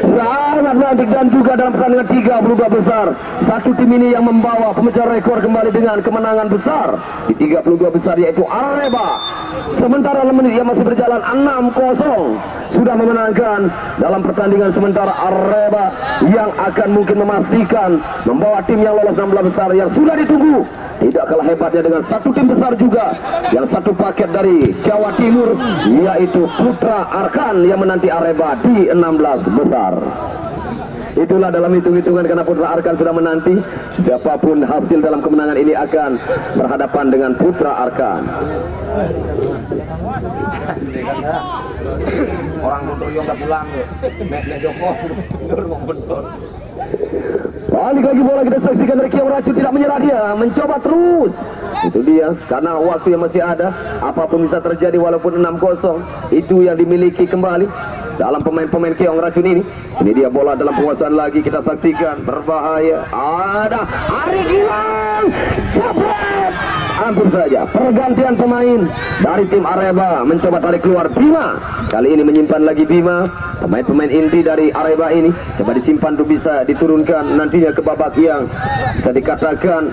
sangat menarik, dan juga dalam pertandingan 32 besar, satu tim ini yang membawa pemecah rekor kembali dengan kemenangan besar di 32 besar, yaitu Areba. Sementara menit yang masih berjalan 6-0 sudah memenangkan dalam pertandingan, sementara Areba yang akan mungkin memastikan membawa tim yang lolos 16 besar yang sudah ditunggu. Tidak kalah hebatnya dengan satu tim besar juga yang satu paket dari Jawa Timur, yaitu Putra Arkan yang menanti Areba di 16 besar. Itulah dalam hitung-hitungan, karena Putra Arkan sudah menanti, siapapun hasil dalam kemenangan ini akan berhadapan dengan Putra Arkan. Orang Guntur Yong nggak pulang, Nek Joko betul. Balik lagi bola kita saksikan dari Kiong Racun, tidak menyerah, dia mencoba terus. Itu dia, karena waktu yang masih ada, apapun bisa terjadi walaupun 6-0. Itu yang dimiliki kembali dalam pemain-pemain Kiong Racun ini. Ini dia bola dalam penguasaan lagi, kita saksikan, berbahaya. Ada Ari Gilang, jabret, hampir saja pergantian pemain dari tim Areba, mencoba tarik keluar Bima. Kali ini menyimpan lagi Bima, pemain-pemain inti dari Areba ini coba disimpan untuk bisa diturunkan nantinya ke babak yang bisa dikatakan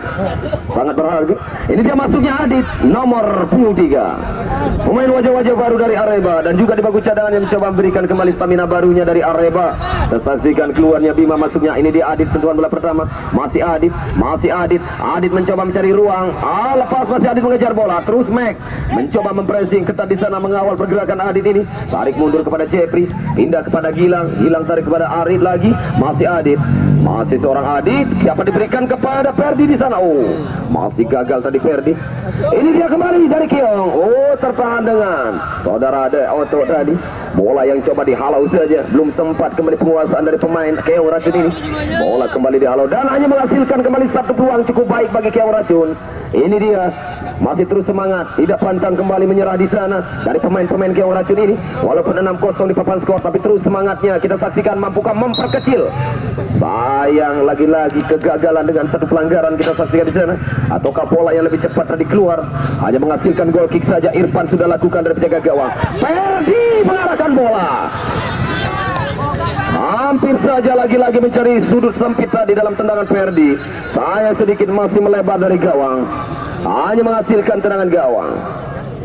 sangat berharga. Ini dia masuknya Adit, nomor punggung 3, pemain wajah-wajah baru dari Areba, dan juga di bangku cadangan yang mencoba memberikan kembali stamina barunya dari Areba. Kita saksikan keluarnya Bima, masuknya. Ini dia Adit, sentuhan bola pertama, masih Adit Adit mencoba mencari ruang, lepas lepas, masih Adit mengejar bola. Terus Mac mencoba mempressing ketat di sana, mengawal pergerakan Adit ini. Tarik mundur kepada Jeffrey, pindah kepada Gilang. Gilang tarik kepada Arit lagi. Masih Adit, masih seorang Adit. Siapa diberikan kepada Ferdi di sana? Oh, masih gagal tadi Ferdi. Ini dia kembali dari Keong. Oh, tertahan dengan saudara ada Oto tadi. Bola yang coba dihalau saja, belum sempat kembali penguasaan dari pemain Keong Racun ini. Bola kembali dihalau dan hanya menghasilkan kembali satu peluang cukup baik bagi Keong Racun. Ini dia, masih terus semangat, tidak pantang kembali menyerah di sana dari pemain-pemain Keong Racun ini. Walaupun 6-0 di papan skor, tapi terus semangatnya kita saksikan, mampukah memperkecil. Sayang lagi-lagi kegagalan dengan satu pelanggaran kita saksikan di sana. Ataukah bola yang lebih cepat tadi keluar, hanya menghasilkan goal kick saja. Irfan sudah lakukan dari penjaga gawang. Ferdi mengarahkan bola. Hampir saja lagi-lagi mencari sudut sempit tadi dalam tendangan Ferdi. Sayang sedikit masih melebar dari gawang, hanya menghasilkan tendangan gawang.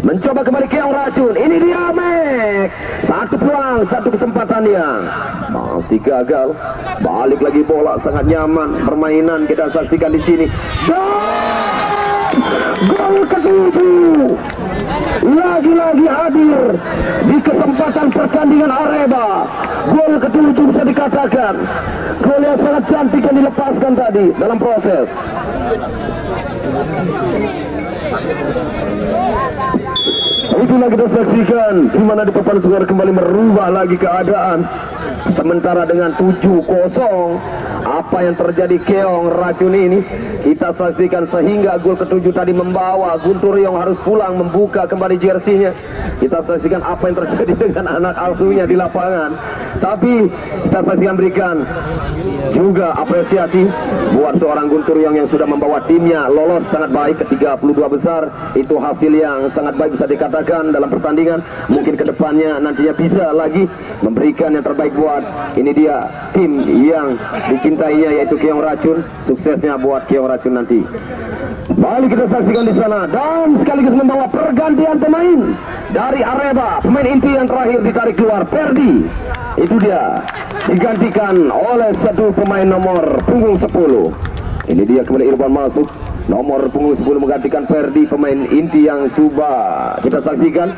Mencoba kembali Keong Racun. Ini dia Mac. Satu peluang, satu kesempatan yang masih gagal. Balik lagi bola, sangat nyaman permainan kita saksikan di sini. Gol ke-7 lagi-lagi hadir di kesempatan pertandingan Areba. Gol ke-7 bisa dikatakan gol yang sangat cantik yang dilepaskan tadi dalam proses. Itulah kita saksikan di mana di papan skor kembali merubah lagi keadaan. Sementara dengan 7-0, apa yang terjadi Keong Racun ini kita saksikan sehingga gol ke-7 tadi membawa Guntur Riong harus pulang membuka kembali jersinya. Kita saksikan apa yang terjadi dengan anak asuhnya di lapangan. Tapi kita saksikan berikan juga apresiasi buat seorang Guntur Riong yang sudah membawa timnya lolos sangat baik ke 32 besar. Itu hasil yang sangat baik bisa dikatakan dalam pertandingan. Mungkin kedepannya nantinya bisa lagi memberikan yang terbaik buat ini dia tim yang dicintainya yaitu Keong Racun. Suksesnya buat Keong Racun nanti. Balik kita saksikan di sana dan sekaligus membawa pergantian pemain dari Areba. Pemain inti yang terakhir ditarik keluar, Ferdi. Itu dia digantikan oleh satu pemain nomor punggung 10. Ini dia kembali Irfan masuk. Nomor punggung 10 menggantikan Ferdi, pemain inti yang coba kita saksikan.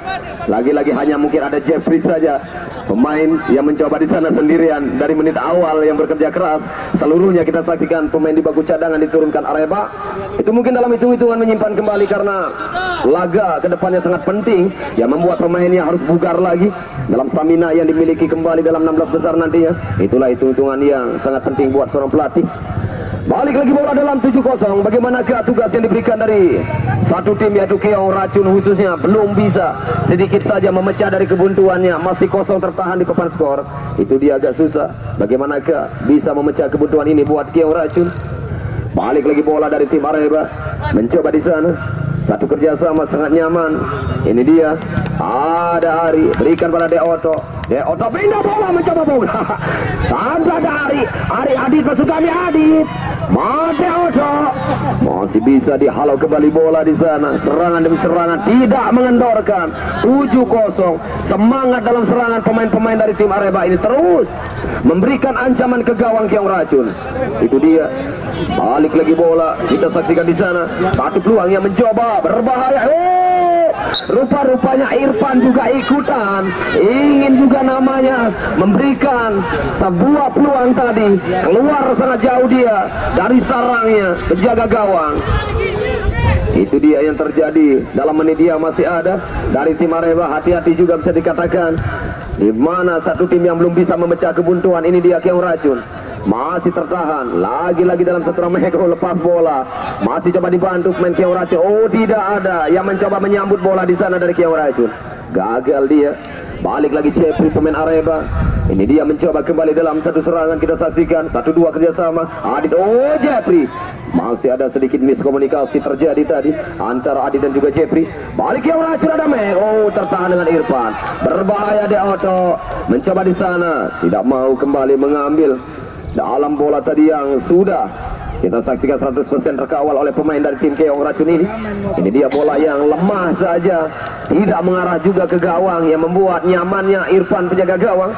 Lagi-lagi hanya mungkin ada Jeffrey saja, pemain yang mencoba di sana sendirian dari menit awal yang bekerja keras. Seluruhnya kita saksikan pemain di bangku cadangan diturunkan Areba. Itu mungkin dalam hitung-hitungan menyimpan kembali karena laga kedepannya sangat penting yang membuat pemainnya harus bugar lagi dalam stamina yang dimiliki kembali dalam 16 besar nantinya. Itulah hitung-hitungan yang sangat penting buat seorang pelatih. Balik lagi bola dalam 7-0. Bagaimanakah tugas yang diberikan dari satu tim yaitu Keong Racun khususnya belum bisa sedikit saja memecah dari kebuntuannya, masih kosong tertahan di papan skor. Itu dia agak susah. Bagaimanakah bisa memecah kebuntuan ini buat Keong Racun? Balik lagi bola dari tim Areba, mencoba di sana. Satu kerjasama sangat nyaman. Ini dia, ada Ari, berikan pada Deoto. Deoto pindah bola, mencoba bola. Tanpa ada Ari Adit masuk kami Adit. Deoto masih bisa dihalau kembali bola di sana. Serangan demi serangan tidak mengendorkan. 7-0. Semangat dalam serangan pemain-pemain dari tim Areba ini terus memberikan ancaman ke gawang Keong Racun. Itu dia. Balik lagi bola, kita saksikan di sana. Satu peluang yang mencoba berbahaya. Rupa-rupanya Irfan juga ikutan, ingin juga namanya memberikan sebuah peluang tadi. Keluar sangat jauh dia dari sarangnya penjaga gawang. Itu dia yang terjadi dalam menit yang masih ada dari tim Areba. Hati-hati juga bisa dikatakan, di mana satu tim yang belum bisa memecah kebuntuan. Ini dia Keong Racun masih tertahan lagi-lagi dalam satu Mehro lepas bola, masih coba dibantu pemain Keong Racun. Oh, tidak ada yang mencoba menyambut bola di sana dari Keong Racun, gagal dia. Balik lagi Jeffrey pemain Areba. Ini dia mencoba kembali dalam satu serangan, kita saksikan 1-2 kerjasama Adit. Oh, Jeffrey masih ada sedikit miskomunikasi terjadi tadi antara Adit dan juga Jeffrey. Balik Keong Racun, ada Meh. Oh, tertahan dengan Irfan, berbahaya Deoto mencoba di sana, tidak mau kembali mengambil dalam bola tadi yang sudah kita saksikan 100% terkawal oleh pemain dari tim Keong Racun ini. Ini dia bola yang lemah saja, tidak mengarah juga ke gawang yang membuat nyamannya Irfan penjaga gawang.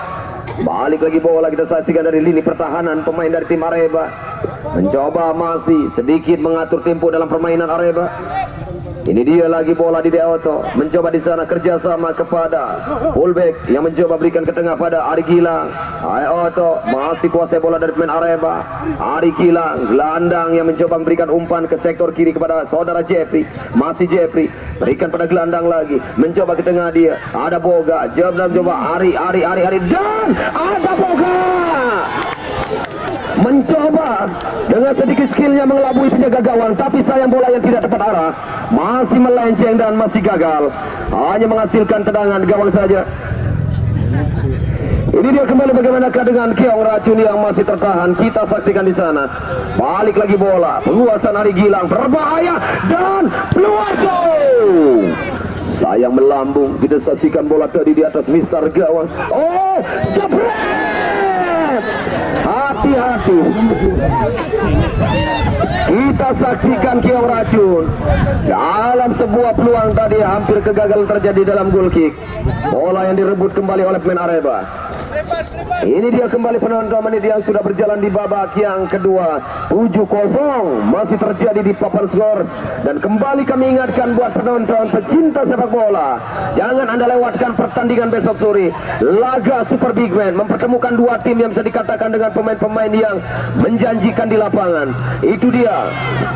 Balik lagi bola kita saksikan dari lini pertahanan pemain dari tim Areba, mencoba masih sedikit mengatur tempo dalam permainan Areba. Ini dia lagi bola di Deoto, mencoba di sana kerjasama kepada fullback yang mencoba berikan ke tengah pada Ari Gilang. Deoto masih kuasai bola dari pemain Areba. Ari Gilang, gelandang yang mencoba memberikan umpan ke sektor kiri kepada saudara Jeffrey. Masih Jeffrey berikan pada gelandang lagi, mencoba ke tengah dia. Ada Boga, jawab dan coba Ari dan ada Boga. Mencoba dengan sedikit skillnya mengelabui penjaga gawang, tapi sayang bola yang tidak tepat arah, masih melenceng dan masih gagal, hanya menghasilkan tendangan gawang saja. Ini dia kembali bagaimanakah dengan Keong Racun yang masih tertahan. Kita saksikan di sana, balik lagi bola, penguasaan Ari Gilang berbahaya dan Pluaso. Sayang melambung. Kita saksikan bola tadi di atas Mister Gawang. Oh, jebret! Hati-hati. Kita saksikan Keong Racun dalam sebuah peluang tadi hampir kegagalan terjadi dalam goal kick. Bola yang direbut kembali oleh pemain Areba. Ini dia kembali penonton, menit yang sudah berjalan di babak yang kedua. 7-0 masih terjadi di papan skor. Dan kembali kami ingatkan buat penonton pecinta sepak bola, jangan Anda lewatkan pertandingan besok sore. Laga Super Big Man mempertemukan dua tim yang bisa dikatakan dengan pemain-pemain yang menjanjikan di lapangan. Itu dia,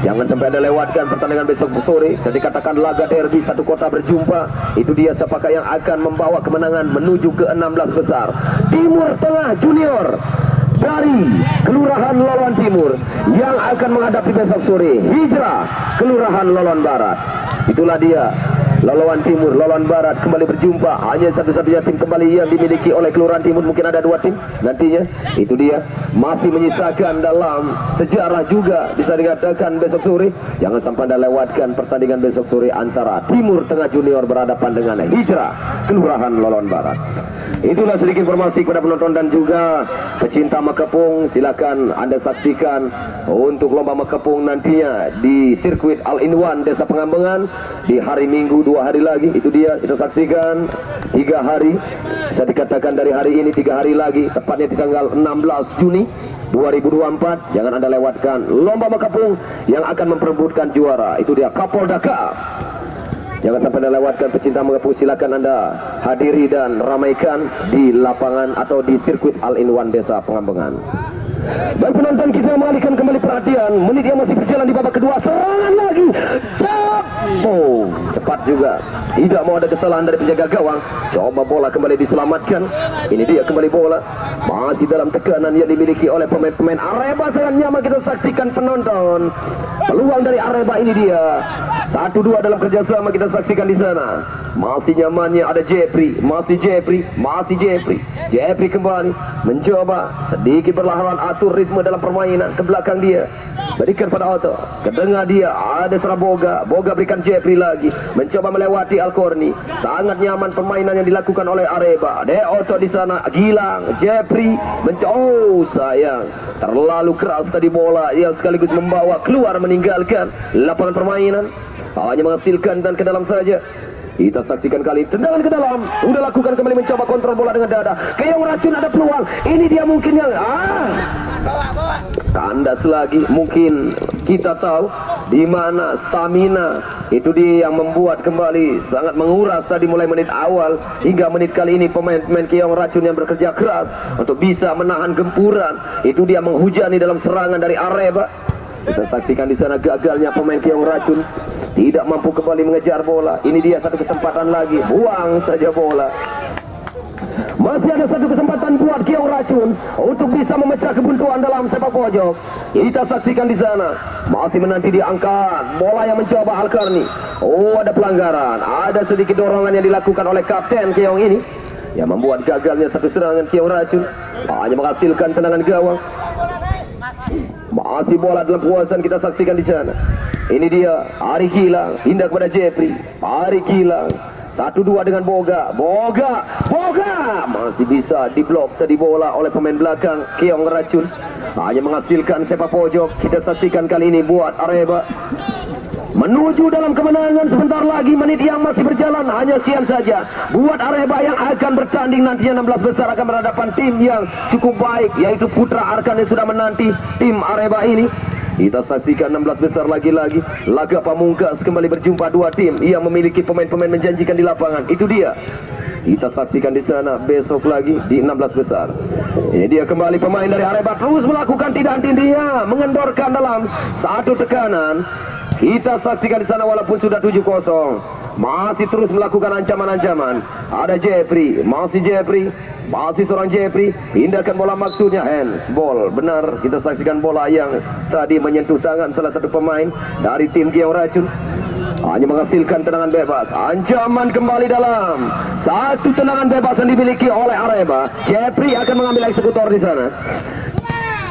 jangan sampai Anda lewatkan pertandingan besok sore. Bisa dikatakan laga derby, satu kota berjumpa. Itu dia siapakah yang akan membawa kemenangan menuju ke 16 besar. Timur Tengah Junior dari Kelurahan Loloan Timur yang akan menghadapi besok sore Hijrah Kelurahan Loloan Barat. Itulah dia, Loloan Timur, Loloan Barat kembali berjumpa. Hanya satu-satunya tim kembali yang dimiliki oleh Kelurahan Timur. Mungkin ada dua tim nantinya. Itu dia, masih menyisakan dalam sejarah juga bisa dikatakan besok sore. Jangan sampai Anda lewatkan pertandingan besok sore antara Timur Tengah Junior berhadapan dengan Hijrah Kelurahan Loloan Barat. Itulah sedikit informasi kepada penonton dan juga pecinta Makepung. Silakan Anda saksikan untuk lomba Makepung nantinya di sirkuit All-in-One Desa Pengambengan di hari Minggu 2 hari lagi. Itu dia, kita saksikan 3 hari, bisa dikatakan dari hari ini 3 hari lagi, tepatnya di tanggal 16 Juni 2024. Jangan Anda lewatkan lomba Makepung yang akan memperebutkan juara. Itu dia, Kapolda Cup. Jangan sampai Anda lewatkan pecinta Makepung. Silakan Anda hadiri dan ramaikan di lapangan atau di sirkuit All-in-One Desa Pengambengan. Baik penonton, kita mengalihkan kembali perhatian. Menit yang masih berjalan di babak kedua. Serangan lagi. Oh, cepat juga. Tidak mau ada kesalahan dari penjaga gawang. Coba bola kembali diselamatkan. Ini dia kembali bola. Masih dalam tekanan yang dimiliki oleh pemain-pemain Areba. Sangat nyaman kita saksikan penonton. Peluang dari Areba ini dia. 1-2 dalam kerjasama kita saksikan di sana. Masih nyamannya ada Jeffrey. Masih Jeffrey kembali mencoba sedikit berlahan atur ritme dalam permainan ke belakang dia. Berikan pada Otto. Ke tengah dia ada serang Boga. Boga berikan Jeffrey lagi. Mencoba melewati Alkorni. Sangat nyaman permainan yang dilakukan oleh Areba. Otto di sana. Gilang. Jeffrey. Oh sayang. Terlalu keras tadi bola yang sekaligus membawa keluar meninggalkan lapangan permainan. Hanya menghasilkan dan ke dalam saja. Kita saksikan kali tendangan ke dalam. Sudah lakukan kembali mencoba kontrol bola dengan dada. Keong Racun ada peluang. Ini dia mungkin yang kandas lagi. Mungkin kita tahu di mana stamina itu dia yang membuat kembali sangat menguras tadi mulai menit awal hingga menit kali ini pemain-pemain Keong Racun yang bekerja keras untuk bisa menahan gempuran. Itu dia menghujani dalam serangan dari Areba. Kita saksikan di sana gagalnya pemain Keong Racun, tidak mampu kembali mengejar bola. Ini dia satu kesempatan lagi, buang saja bola. Masih ada satu kesempatan buat Keong Racun untuk bisa memecah kebuntuan dalam sepak pojok. Kita saksikan di sana, masih menanti diangkat bola yang mencoba Alkarni. Oh, ada pelanggaran, ada sedikit dorongan yang dilakukan oleh kapten Keong ini yang membuat gagalnya satu serangan Keong Racun. Hanya menghasilkan tendangan gawang. Masih bola dalam penguasaan kita saksikan di sana. Ini dia Ari Gilang, pindah kepada Jeffrey. Ari Gilang 1-2 dengan Boga. Masih bisa diblok tadi bola oleh pemain belakang Keong Racun. Hanya menghasilkan sepak pojok. Kita saksikan kali ini buat Areba menuju dalam kemenangan. Sebentar lagi, menit yang masih berjalan. Hanya sekian saja buat Areba yang akan bertanding nantinya 16 besar akan berhadapan tim yang cukup baik, yaitu Putra Arkan yang sudah menanti tim Areba ini. Kita saksikan 16 besar lagi-lagi. Laga pamungkas kembali berjumpa dua tim yang memiliki pemain-pemain menjanjikan di lapangan. Itu dia. Kita saksikan di sana besok lagi di 16 besar. Ini dia kembali pemain dari Arema terus melakukan tidak henti dia mengendorkan dalam satu tekanan. Kita saksikan di sana walaupun sudah 7-0 masih terus melakukan ancaman-ancaman. Ada Jeffrey, masih seorang Jeffrey, pindahkan bola maksudnya handsball. Benar, kita saksikan bola yang tadi menyentuh tangan salah satu pemain dari tim Keong Racun. Hanya menghasilkan tendangan bebas. Ancaman kembali dalam satu tendangan bebas yang dimiliki oleh Arema. Jeffrey akan mengambil eksekutor di sana.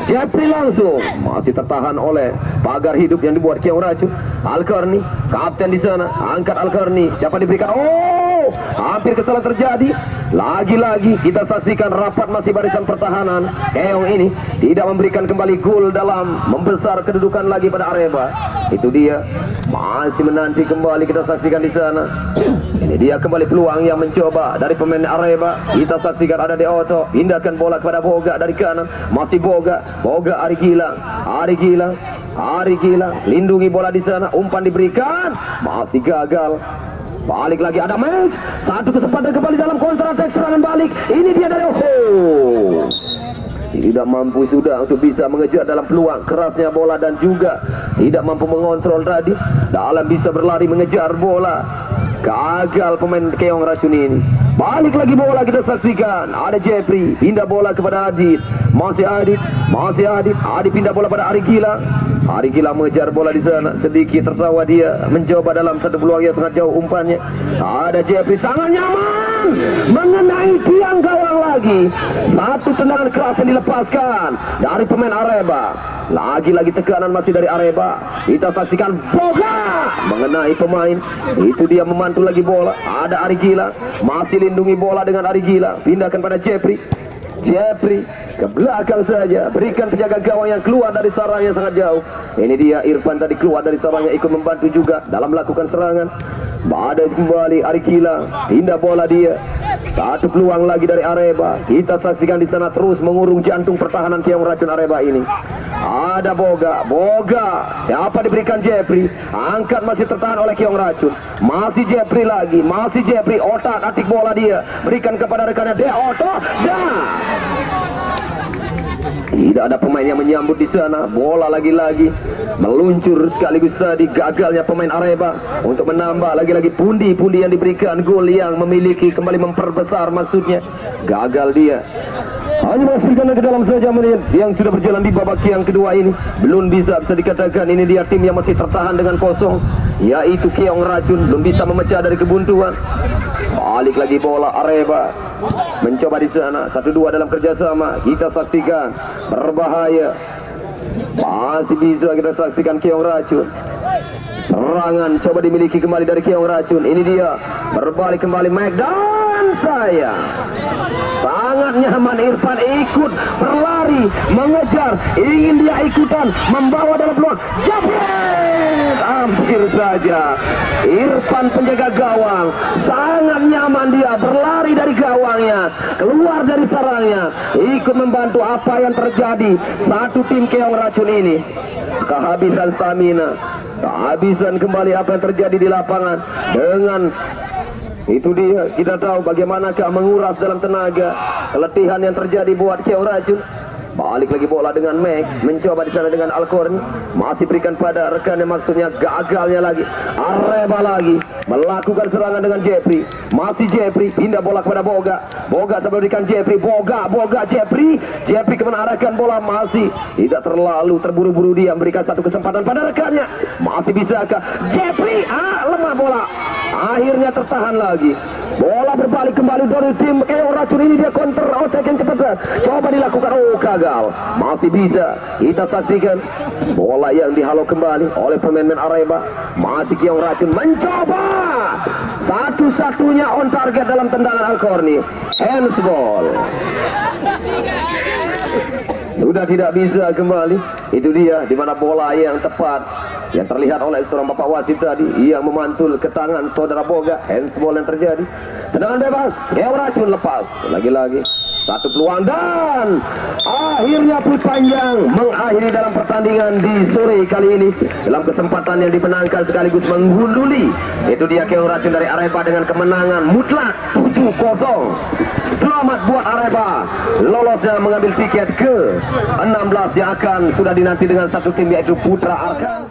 Jeffrey langsung masih tertahan oleh pagar hidup yang dibuat Keong Racun. Al-Karni, kapten di sana, angkat Al-Karni. Siapa diberikan? Oh, hampir kesalahan terjadi. Lagi-lagi kita saksikan rapat masih barisan pertahanan. Keong ini tidak memberikan kembali gol dalam membesar kedudukan lagi pada Arema. Itu dia masih menanti kembali kita saksikan di sana. Ini dia kembali peluang yang mencoba dari pemain Arema. Kita saksikan ada Deoto, pindahkan bola kepada Boga dari kanan. Masih Boga Ari Gilang, lindungi bola di sana, umpan diberikan, masih gagal. Balik lagi ada Max, satu kesempatan kembali dalam counter attack serangan balik. Ini dia dari tidak mampu sudah untuk bisa mengejar dalam peluang kerasnya bola dan juga tidak mampu mengontrol tadi dalam bisa berlari mengejar bola. Gagal pemain Keong Racun ini. Balik lagi bola kita saksikan. Ada Jeffrey, pindah bola kepada Adit. Masih Adit. Adit pindah bola pada Ari Gilang. Ari Gilang mengejar bola di sana. Sedikit tertawa dia mencoba dalam satu peluang yang sangat jauh umpannya. Ada Jeffrey sangat nyaman mengenai tiang gawang lagi. Satu tendangan keras yang dilepaskan dari pemain Arema. Lagi-lagi tekanan masih dari Arema. Kita saksikan Boga mengenai pemain. Itu dia memantul lagi bola. Ada Ari Gilang, masih lindungi bola dengan Ari Gilang. Pindahkan pada Jeffrey ke belakang saja, berikan penjaga gawang yang keluar dari sarang yang sangat jauh. Ini dia Irfan tadi keluar dari sarangnya ikut membantu juga dalam melakukan serangan. Ada kembali Ari Gilang, pindah bola dia. Satu peluang lagi dari Arema. Kita saksikan di sana terus mengurung jantung pertahanan Keong Racun Arema ini. Ada Boga, siapa diberikan Jeffrey, angkat masih tertahan oleh Keong Racun. Masih Jeffrey lagi, otak atik bola dia, berikan kepada rekannya Deoto. Tidak ada pemain yang menyambut di sana. Bola lagi-lagi meluncur sekaligus tadi gagalnya pemain Arema untuk menambah lagi-lagi pundi-pundi yang diberikan gol yang memiliki kembali memperbesar maksudnya. Gagal dia. Hanya menghasilkan ke dalam saja menit yang sudah berjalan di babak yang kedua ini. Belum bisa dikatakan ini dia tim yang masih tertahan dengan kosong, yaitu Keong Racun. Belum bisa memecah dari kebuntuan. Balik lagi bola Arema mencoba di sana 1-2 dalam kerjasama. Kita saksikan berbahaya. Masih bisa kita saksikan Keong Racun. Serangan coba dimiliki kembali dari Keong Racun. Ini dia berbalik kembali Mike dan sayang. Sangat nyaman Irfan ikut berlari mengejar, ingin dia ikutan membawa dalam peluang. Jabret, hampir saja. Irfan penjaga gawang sangat nyaman dia berlari dari gawangnya, keluar dari sarangnya, ikut membantu apa yang terjadi. Satu tim Keong Racun ini kehabisan stamina, kehabisan kembali apa yang terjadi di lapangan. Dengan itu dia, kita tahu bagaimanakah menguras dalam tenaga, keletihan yang terjadi buat Keong Racun. Balik lagi bola dengan Max, mencoba di sana dengan Al-Korni, masih berikan pada rekannya, maksudnya gagalnya lagi. Arema lagi melakukan serangan dengan Jeffrey, masih Jeffrey, pindah bola kepada Boga sampai berikan Jeffrey, Boga Jeffrey kemana arahkan bola, masih tidak terlalu terburu-buru dia memberikan satu kesempatan pada rekannya, masih bisakah Jeffrey, lemah bola, akhirnya tertahan lagi. Bola berbalik kembali dari tim Keong Racun ini, dia counter attack yang cepat, coba dilakukan, gagal. Masih bisa kita saksikan bola yang dihalau kembali oleh pemain Arema. Masih Keong Racun mencoba satu-satunya on target dalam tendangan Al-Korni, handsball. Sudah tidak bisa kembali. Itu dia di mana bola yang tepat yang terlihat oleh seorang bapak wasit tadi yang memantul ke tangan saudara Boga. Handsball yang terjadi. Tendangan bebas, Keong Racun lepas. Lagi-lagi satu peluang dan Akhirnya put panjang mengakhiri dalam pertandingan di sore kali ini dalam kesempatan yang dimenangkan sekaligus menggunduli. Itu dia Keong Racun dari Arema dengan kemenangan mutlak 7-0. Selamat buat Arema, lolosnya mengambil tiket ke 16 yang akan sudah dinanti dengan satu tim yaitu Putra Arkan.